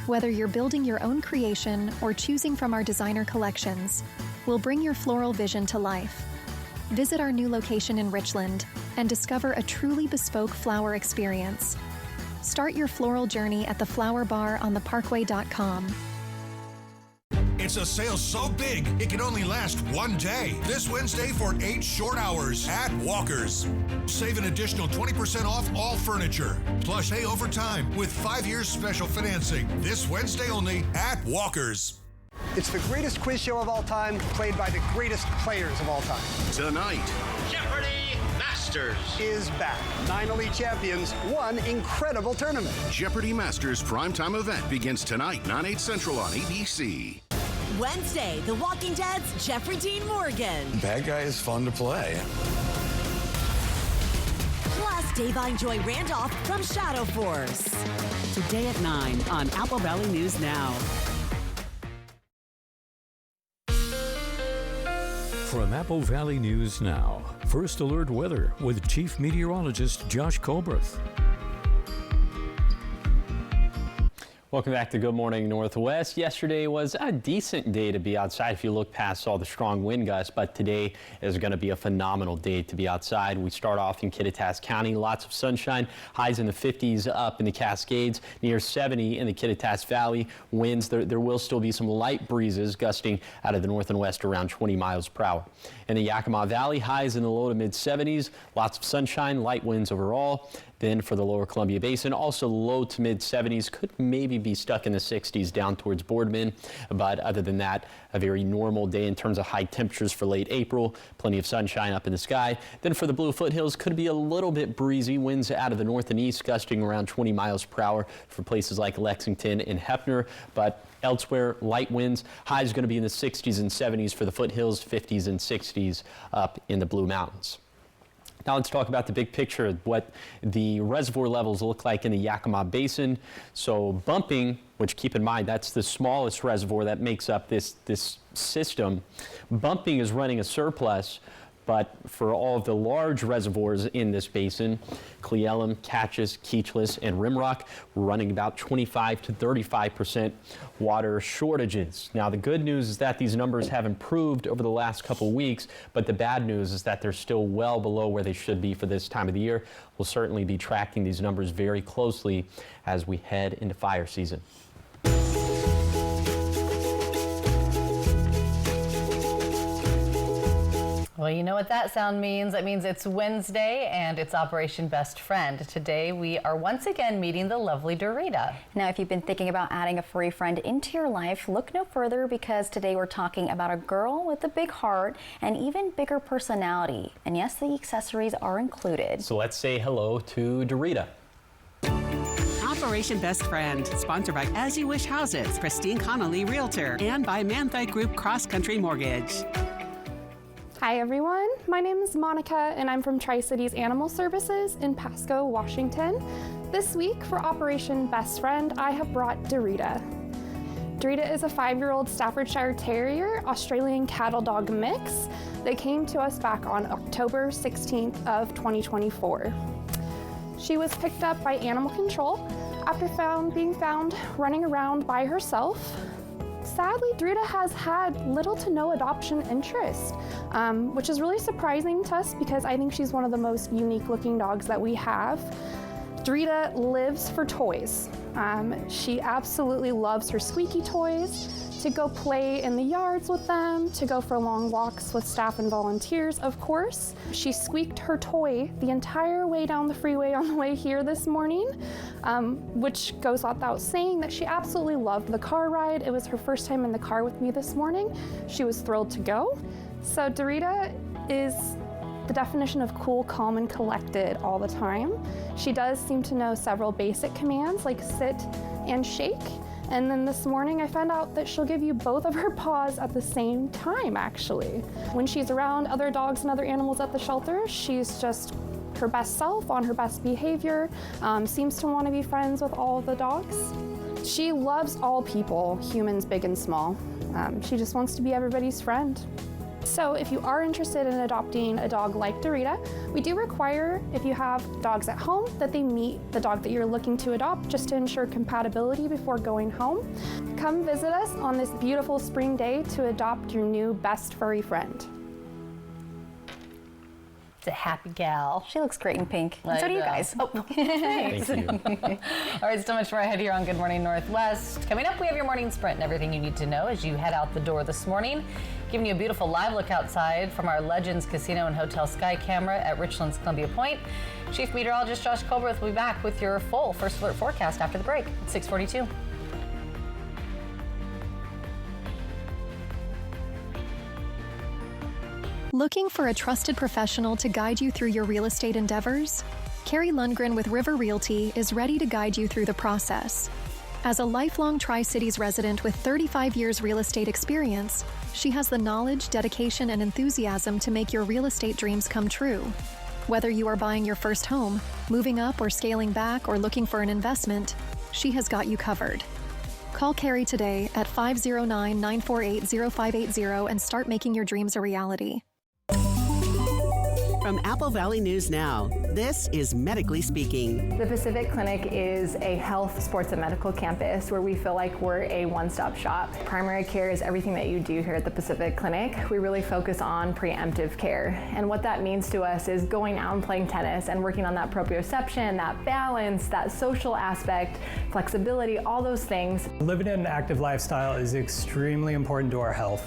Whether you're building your own creation or choosing from our designer collections, we'll bring your floral vision to life. Visit our new location in Richland and discover a truly bespoke flower experience. Start your floral journey at the Flower Bar on theparkway.com. It's a sale so big, it can only last one day. This Wednesday for 8 short hours at Walker's. Save an additional 20% off all furniture. Plus pay over time with 5 years special financing. This Wednesday only at Walker's. It's the greatest quiz show of all time, played by the greatest players of all time. Tonight, Jeopardy! Masters is back. 9 elite champions, one incredible tournament. Jeopardy Masters primetime event begins tonight, 9/8 Central on ABC. Wednesday, The Walking Dead's Jeffrey Dean Morgan. Bad guy is fun to play. Plus, Davine Joy Randolph from Shadow Force. Today at 9 on Apple Valley News Now. From Apple Valley News Now, First Alert Weather with Chief Meteorologist Josh Colbreth. Welcome back to Good Morning Northwest. Yesterday was a decent day to be outside if you look past all the strong wind gusts, but today is going to be a phenomenal day to be outside. We start off in Kittitas County, lots of sunshine, highs in the 50s up in the Cascades, near 70 in the Kittitas Valley. Winds, there will still be some light breezes gusting out of the north and west around 20 miles per hour. In the Yakima Valley, highs in the low to mid 70s, lots of sunshine, light winds overall. Then for the lower Columbia Basin, also low to mid 70s, could maybe be stuck in the 60s down towards Boardman. But other than that, a very normal day in terms of high temperatures for late April. Plenty of sunshine up in the sky. Then for the Blue Foothills, could be a little bit breezy. Winds out of the north and east gusting around 20 miles per hour for places like Lexington and Hefner. But elsewhere, light winds. Highs going to be in the 60s and 70s for the foothills, 50s and 60s up in the Blue Mountains. Now let's talk about the big picture, what the reservoir levels look like in the Yakima Basin. So bumping, which keep in mind, that's the smallest reservoir that makes up this system. Bumping is running a surplus, but for all of the large reservoirs in this basin, Cle Elum, Catchis, Keechless, and Rimrock, we're running about 25 to 35% water shortages. Now, the good news is that these numbers have improved over the last couple of weeks, but the bad news is that they're still well below where they should be for this time of the year. We'll certainly be tracking these numbers very closely as we head into fire season. Well, you know what that sound means. That means it's Wednesday and it's Operation Best Friend. Today we are once again meeting the lovely Dorita. Now, if you've been thinking about adding a furry friend into your life, look no further, because today we're talking about a girl with a big heart and even bigger personality. And yes, the accessories are included. So let's say hello to Dorita. Operation Best Friend, sponsored by As You Wish Houses, Christine Connolly Realtor, and by Manthite Group Cross Country Mortgage. Hi everyone, my name is Monica and I'm from Tri-Cities Animal Services in Pasco, Washington. This week for Operation Best Friend, I have brought Dorita. Dorita is a 5-year-old Staffordshire Terrier, Australian cattle dog mix that came to us back on October 16th of 2024. She was picked up by Animal Control after being found running around by herself. Sadly, Dorita has had little to no adoption interest, which is really surprising to us because I think she's one of the most unique looking dogs that we have. Dorita lives for toys. She absolutely loves her squeaky toys, to go play in the yards with them, to go for long walks with staff and volunteers, of course. She squeaked her toy the entire way down the freeway on the way here this morning, which goes without saying that she absolutely loved the car ride. It was her first time in the car with me this morning. She was thrilled to go. So Dorita is the definition of cool, calm, and collected all the time. She does seem to know several basic commands like sit and shake. And then this morning I found out that she'll give you both of her paws at the same time, actually. When she's around other dogs and other animals at the shelter, she's just her best self, on her best behavior, seems to want to be friends with all of the dogs. She loves all people, humans big and small. She just wants to be everybody's friend. So if you are interested in adopting a dog like Dorita, we do require, if you have dogs at home, that they meet the dog that you're looking to adopt, just to ensure compatibility before going home. Come visit us on this beautiful spring day to adopt your new best furry friend. It's a happy gal. She looks great in pink. And so do you guys. Oh, thanks. Thank you. All right, so much more ahead here on Good Morning Northwest. Coming up, we have your morning sprint and everything you need to know as you head out the door this morning. Giving you a beautiful live look outside from our Legends Casino and Hotel Sky camera at Richlands Columbia Point. Chief Meteorologist Josh Colbreth will be back with your full First Alert forecast after the break at 6:42. Looking for a trusted professional to guide you through your real estate endeavors? Carrie Lundgren with River Realty is ready to guide you through the process. As a lifelong Tri-Cities resident with 35 years real estate experience, she has the knowledge, dedication, and enthusiasm to make your real estate dreams come true. Whether you are buying your first home, moving up or scaling back, or looking for an investment, she has got you covered. Call Carrie today at 509-948-0580 and start making your dreams a reality. From Apple Valley News Now, this is Medically Speaking. The Pacific Clinic is a health, sports, and medical campus where we feel like we're a one-stop shop. Primary care is everything that you do here at the Pacific Clinic. We really focus on preemptive care. And what that means to us is going out and playing tennis and working on that proprioception, that balance, that social aspect, flexibility, all those things. Living an active lifestyle is extremely important to our health.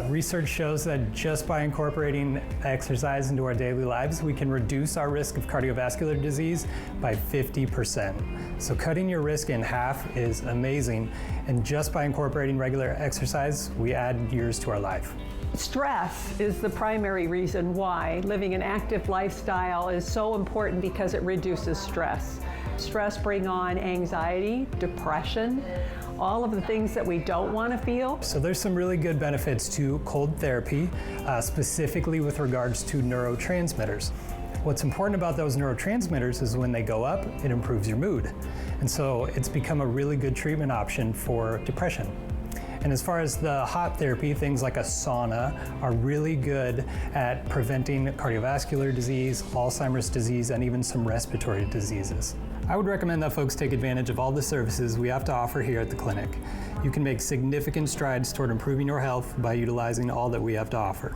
Research shows that just by incorporating exercise into our daily lives, we can reduce our risk of cardiovascular disease by 50%. So cutting your risk in half is amazing, and just by incorporating regular exercise, we add years to our life. Stress is the primary reason why living an active lifestyle is so important, because it reduces stress. Stress brings on anxiety, depression, all of the things that we don't want to feel. So there's some really good benefits to cold therapy, specifically with regards to neurotransmitters. What's important about those neurotransmitters is when they go up, it improves your mood. And so it's become a really good treatment option for depression. And as far as the hot therapy, things like a sauna are really good at preventing cardiovascular disease, Alzheimer's disease, and even some respiratory diseases. I would recommend that folks take advantage of all the services we have to offer here at the clinic. You can make significant strides toward improving your health by utilizing all that we have to offer.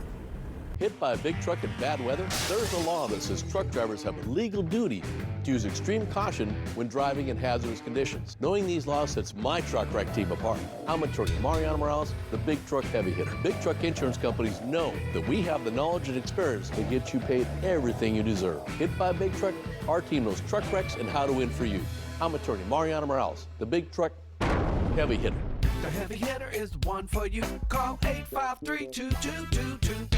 Hit by a big truck in bad weather? There's a law that says truck drivers have a legal duty to use extreme caution when driving in hazardous conditions. Knowing these laws sets my truck wreck team apart. I'm attorney Mariano Morales, the Big Truck Heavy Hitter. Big truck insurance companies know that we have the knowledge and experience to get you paid everything you deserve. Hit by a big truck? Our team knows truck wrecks and how to win for you. I'm attorney Mariano Morales, the Big Truck Heavy Hitter. The Heavy Hitter is the one for you. Call 853-2222.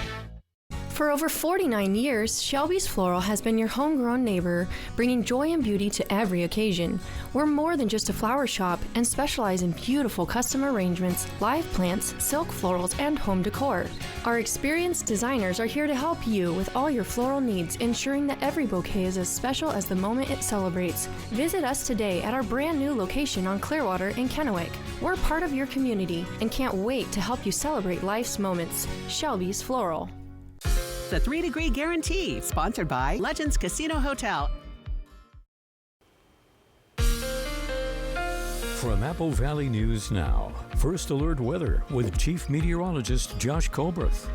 For over 49 years, Shelby's Floral has been your homegrown neighbor, bringing joy and beauty to every occasion. We're more than just a flower shop and specialize in beautiful custom arrangements, live plants, silk florals, and home decor. Our experienced designers are here to help you with all your floral needs, ensuring that every bouquet is as special as the moment it celebrates. Visit us today at our brand new location on Clearwater in Kennewick. We're part of your community and can't wait to help you celebrate life's moments. Shelby's Floral. The 3-Degree Guarantee, sponsored by Legends Casino Hotel. From Apple Valley News Now, First Alert Weather with Chief Meteorologist Josh Colbreth.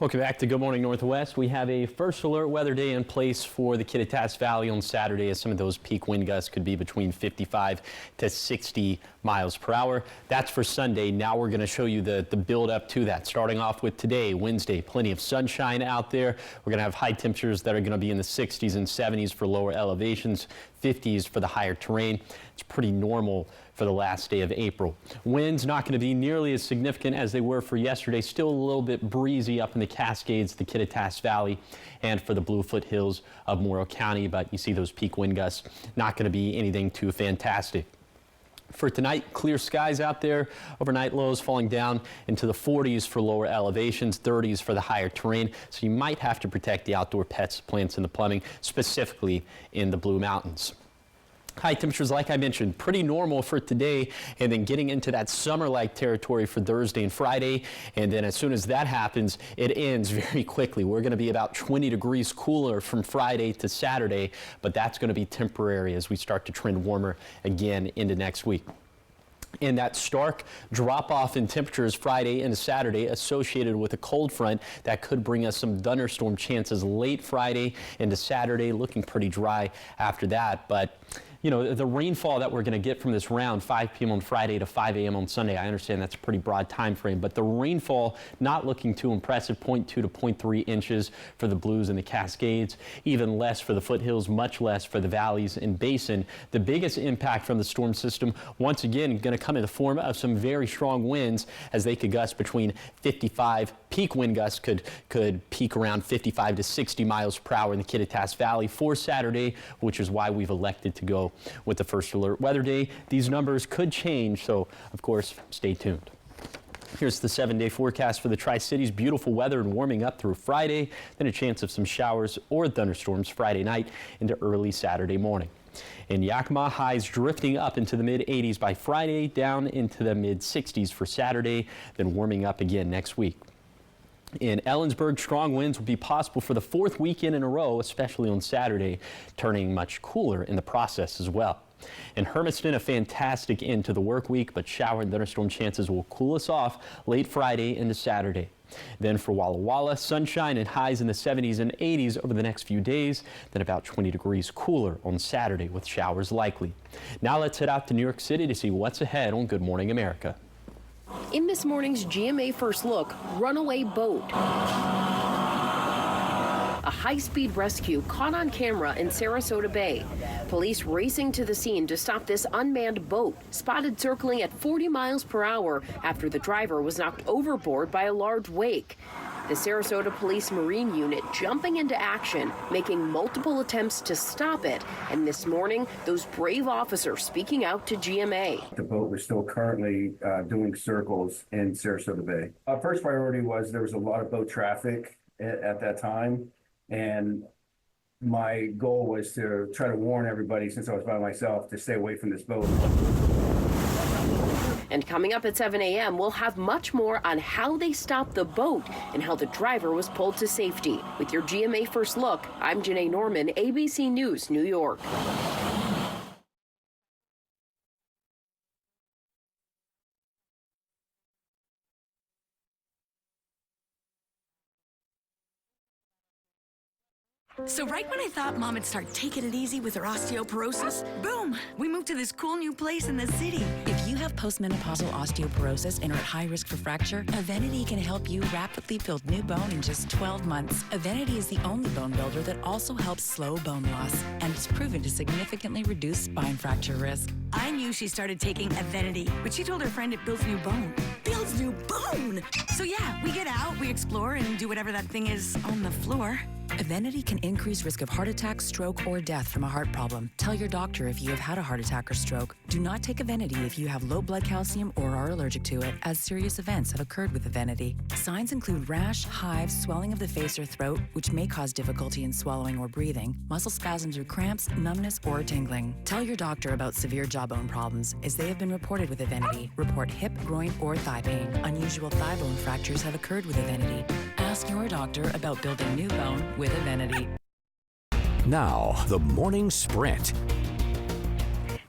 Welcome back to Good Morning Northwest. We have a first alert weather day in place for the Kittitas Valley on Saturday, as some of those peak wind gusts could be between 55 to 60 miles per hour. That's for Sunday. Now we're going to show you the build up to that. Starting off with today, Wednesday, plenty of sunshine out there. We're going to have high temperatures that are going to be in the 60s and 70s for lower elevations, 50s for the higher terrain. It's pretty normal for the last day of April. Winds not going to be nearly as significant as they were for yesterday. Still a little bit breezy up in the Cascades, the Kittitas Valley, and for the Bluefoot Hills of Morrow County. But you see those peak wind gusts, not going to be anything too fantastic. For tonight, clear skies out there. Overnight lows falling down into the 40s for lower elevations, 30s for the higher terrain. So you might have to protect the outdoor pets, plants, and the plumbing, specifically in the Blue Mountains. High temperatures, like I mentioned, pretty normal for today, and then getting into that summer-like territory for Thursday and Friday. And then as soon as that happens, it ends very quickly. We're going to be about 20 degrees cooler from Friday to Saturday, but that's going to be temporary as we start to trend warmer again into next week. And that stark drop-off in temperatures Friday and Saturday associated with a cold front that could bring us some thunderstorm chances late Friday into Saturday, looking pretty dry after that. But you know, the rainfall that we're going to get from this round, 5 p.m. on Friday to 5 a.m. on Sunday, I understand that's a pretty broad time frame, but the rainfall not looking too impressive, 0.2 to 0.3 inches for the Blues and the Cascades, even less for the foothills, much less for the valleys and basin. The biggest impact from the storm system, once again, going to come in the form of some very strong winds, as they could gust between 55, peak wind gusts could peak around 55 to 60 miles per hour in the Kittitas Valley for Saturday, which is why we've elected to go with the first alert weather day. These numbers could change, so of course, stay tuned. Here's the 7-day forecast for the Tri-Cities. Beautiful weather and warming up through Friday, then a chance of some showers or thunderstorms Friday night into early Saturday morning. In Yakima, highs drifting up into the mid-80s by Friday, down into the mid-60s for Saturday, then warming up again next week. In Ellensburg, strong winds will be possible for the 4th weekend in a row, especially on Saturday, turning much cooler in the process as well. In Hermiston, a fantastic end to the work week, but shower and thunderstorm chances will cool us off late Friday into Saturday. Then for Walla Walla, sunshine and highs in the 70s and 80s over the next few days, then about 20 degrees cooler on Saturday with showers likely. Now let's head out to New York City to see what's ahead on Good Morning America. In this morning's GMA First Look, runaway boat. A high-speed rescue caught on camera in Sarasota Bay. Police racing to the scene to stop this unmanned boat, spotted circling at 40 miles per hour after the driver was knocked overboard by a large wake. The Sarasota Police Marine Unit jumping into action, making multiple attempts to stop it. And this morning, those brave officers speaking out to GMA. The boat was still currently doing circles in Sarasota Bay. Our first priority was there was a lot of boat traffic at that time. And my goal was to try to warn everybody, since I was by myself, to stay away from this boat. And coming up at 7 a.m., we'll have much more on how they stopped the boat and how the driver was pulled to safety. With your GMA First Look, I'm Janae Norman, ABC News, New York. So right when I thought Mom would start taking it easy with her osteoporosis, boom, we moved to this cool new place in the city. If you have postmenopausal osteoporosis and are at high risk for fracture, Evenity can help you rapidly build new bone in just 12 months. Evenity is the only bone builder that also helps slow bone loss, and it's proven to significantly reduce spine fracture risk. I knew she started taking Evenity, but she told her friend it builds new bone. Builds new bone! So yeah, we get out, we explore, and do whatever that thing is on the floor. Evenity can increase risk of heart attack, stroke, or death from a heart problem. Tell your doctor if you have had a heart attack or stroke. Do not take Evenity if you have low blood calcium or are allergic to it, as serious events have occurred with Evenity. Signs include rash, hives, swelling of the face or throat, which may cause difficulty in swallowing or breathing, muscle spasms or cramps, numbness, or tingling. Tell your doctor about severe jawbone problems, as they have been reported with Evenity. Report hip, groin, or thigh pain. Unusual thigh bone fractures have occurred with Evenity. Ask your doctor about building new bone with Evenity. Now, the morning sprint.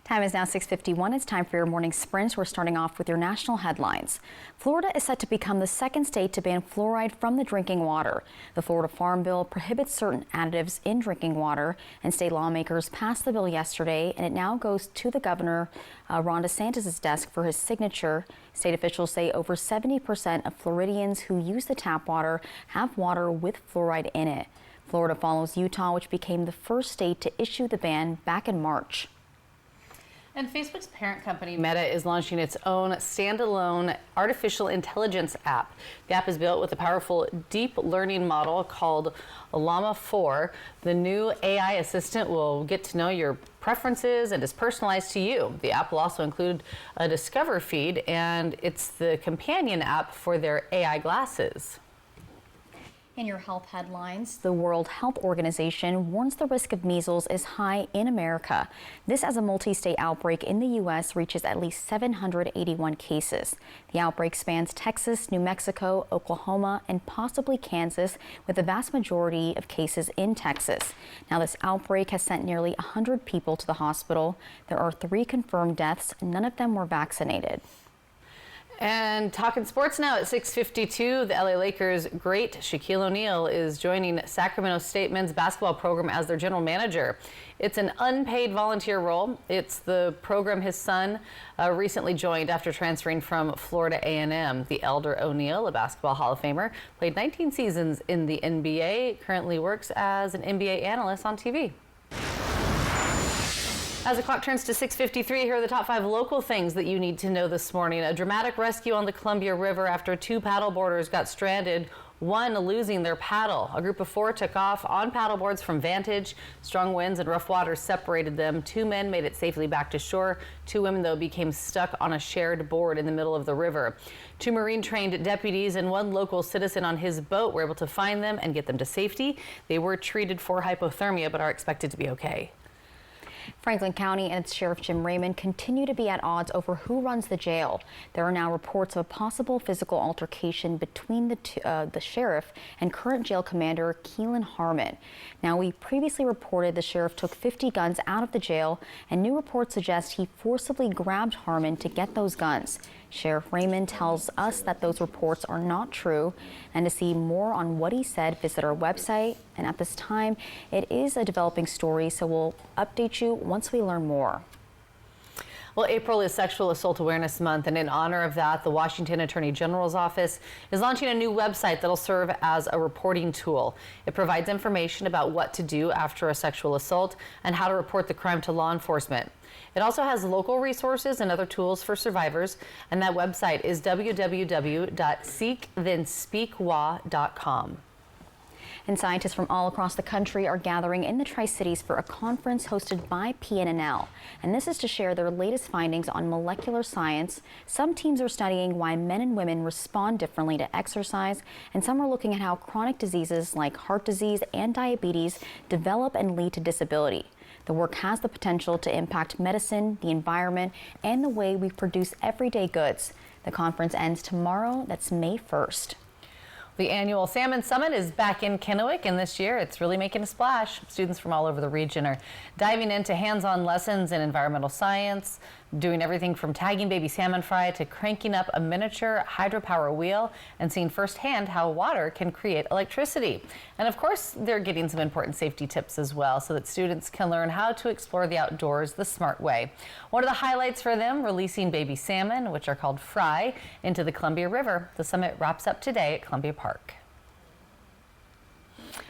Time is now 6:51. It's time for your morning sprint. We're starting off with your national headlines. Florida is set to become the second state to ban fluoride from the drinking water. The Florida Farm Bill prohibits certain additives in drinking water, and state lawmakers passed the bill yesterday, and it now goes to the governor, Ron DeSantis' desk for his signature. State officials say over 70% of Floridians who use the tap water have water with fluoride in it. Florida follows Utah, which became the first state to issue the ban back in March. And Facebook's parent company, Meta, is launching its own standalone artificial intelligence app. The app is built with a powerful deep learning model called Llama 4. The new AI assistant will get to know your preferences and is personalized to you. The app will also include a Discover feed, and it's the companion app for their AI glasses. In your health headlines, the World Health Organization warns the risk of measles is high in America. This as a multi-state outbreak in the U.S. reaches at least 781 cases. The outbreak spans Texas, New Mexico, Oklahoma, and possibly Kansas, with the vast majority of cases in Texas. Now, this outbreak has sent nearly 100 people to the hospital. There are 3 confirmed deaths. None of them were vaccinated. And talking sports now at 6:52, the LA Lakers' great Shaquille O'Neal is joining Sacramento State men's basketball program as their general manager. It's an unpaid volunteer role. It's the program his son recently joined after transferring from Florida A&M. The elder O'Neal, a basketball Hall of Famer, played 19 seasons in the NBA, currently works as an NBA analyst on TV. As the clock turns to 6:53, here are the top 5 local things that you need to know this morning. A dramatic rescue on the Columbia River after 2 paddleboarders got stranded, one losing their paddle. A group of 4 took off on paddleboards from Vantage. Strong winds and rough waters separated them. 2 men made it safely back to shore. 2 women, though, became stuck on a shared board in the middle of the river. 2 Marine-trained deputies and 1 local citizen on his boat were able to find them and get them to safety. They were treated for hypothermia but are expected to be okay. Franklin County and its Sheriff Jim Raymond continue to be at odds over who runs the jail. There are now reports of a possible physical altercation between the sheriff and current jail commander Keelan Harmon. Now, we previously reported the sheriff took 50 guns out of the jail, and new reports suggest he forcibly grabbed Harmon to get those guns. Sheriff Raymond tells us that those reports are not true, and to see more on what he said, visit our website. And at this time, it is a developing story, so we'll update you once we learn more. Well, April is Sexual Assault Awareness Month, and in honor of that, the Washington Attorney General's Office is launching a new website that'll serve as a reporting tool. It provides information about what to do after a sexual assault and how to report the crime to law enforcement. It also has local resources and other tools for survivors, and that website is www.seekthenSpeakWA.com. And scientists from all across the country are gathering in the Tri-Cities for a conference hosted by PNNL. And this is to share their latest findings on molecular science. Some teams are studying why men and women respond differently to exercise, and some are looking at how chronic diseases like heart disease and diabetes develop and lead to disability. The work has the potential to impact medicine, the environment, and the way we produce everyday goods. The conference ends tomorrow. That's May 1st. The annual Salmon Summit is back in Kennewick, and this year it's really making a splash. Students from all over the region are diving into hands-on lessons in environmental science, doing everything from tagging baby salmon fry to cranking up a miniature hydropower wheel and seeing firsthand how water can create electricity. And of course, they're getting some important safety tips as well so that students can learn how to explore the outdoors the smart way. One of the highlights for them, releasing baby salmon, which are called fry, into the Columbia River. The summit wraps up today at Columbia Park.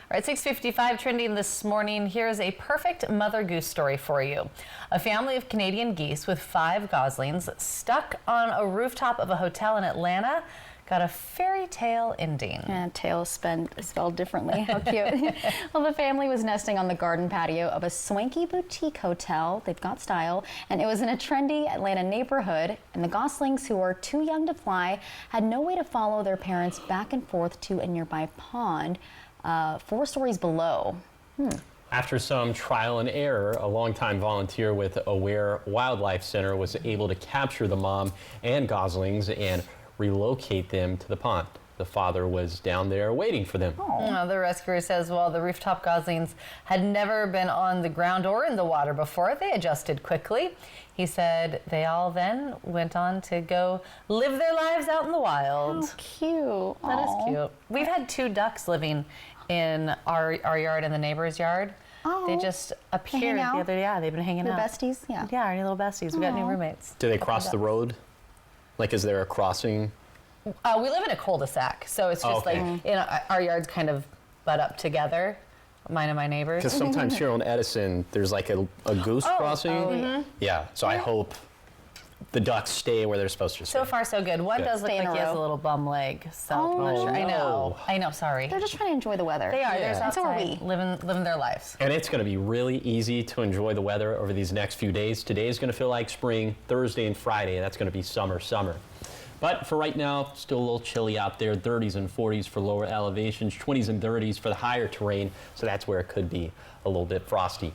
All right, 6:55 trending this morning. Here's a perfect mother goose story for you. A family of Canadian geese with 5 goslings stuck on a rooftop of a hotel in Atlanta got a fairy tale ending. And tail spelled differently. How cute. Well, the family was nesting on the garden patio of a swanky boutique hotel. They've got style. And it was in a trendy Atlanta neighborhood. And the goslings, who were too young to fly, had no way to follow their parents back and forth to a nearby pond 4 stories below. After some trial and error, a longtime volunteer with Aware Wildlife Center was able to capture the mom and goslings and relocate them to the pond. The father was down there waiting for them. Oh, the rescuer says, well, the rooftop goslings had never been on the ground or in the water before. They adjusted quickly. He said they all then went on to go live their lives out in the wild. How cute. That is cute. We've had 2 ducks living in our yard and the neighbor's yard. Oh. They just appeared the other day. Yeah, they've been hanging Your out. besties? Yeah. Yeah, our little besties. We got new roommates. Do they cross the road? Like, is there a crossing? We live in a cul-de-sac, so it's just like our yards kind of butt up together, mine and my neighbors. Because sometimes here on Edison, there's like a goose crossing. Yeah, so I hope the ducks stay where they're supposed to stay. So far, so good. One does look like he has a little bum leg, so I'm not sure. I know, sorry. They're just trying to enjoy the weather. They are. They're And so are we. living their lives. And it's going to be really easy to enjoy the weather over these next few days. Today is going to feel like spring. Thursday and Friday, that's going to be summer. But for right now, still a little chilly out there. 30s and 40s for lower elevations, 20s and 30s for the higher terrain. So that's where it could be a little bit frosty.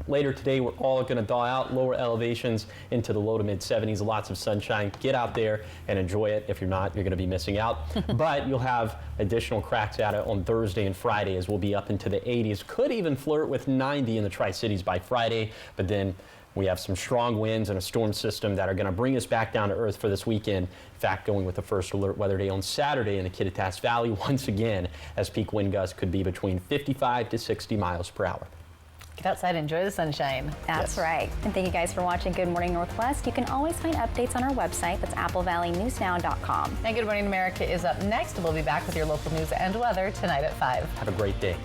Later today, we're all going to thaw out, lower elevations into the low to mid 70s, lots of sunshine. Get out there and enjoy it. If you're not, you're going to be missing out. But you'll have additional cracks at it on Thursday and Friday, as we'll be up into the 80s. Could even flirt with 90 in the Tri-Cities by Friday, but then we have some strong winds and a storm system that are going to bring us back down to earth for this weekend. In fact, going with the first alert weather day on Saturday in the Kittitas Valley once again, as peak wind gusts could be between 55 to 60 miles per hour. Get outside and enjoy the sunshine. That's right. And thank you guys for watching Good Morning Northwest. You can always find updates on our website. That's AppleValleyNewsNow.com. And Good Morning America is up next. We'll be back with your local news and weather tonight at 5. Have a great day.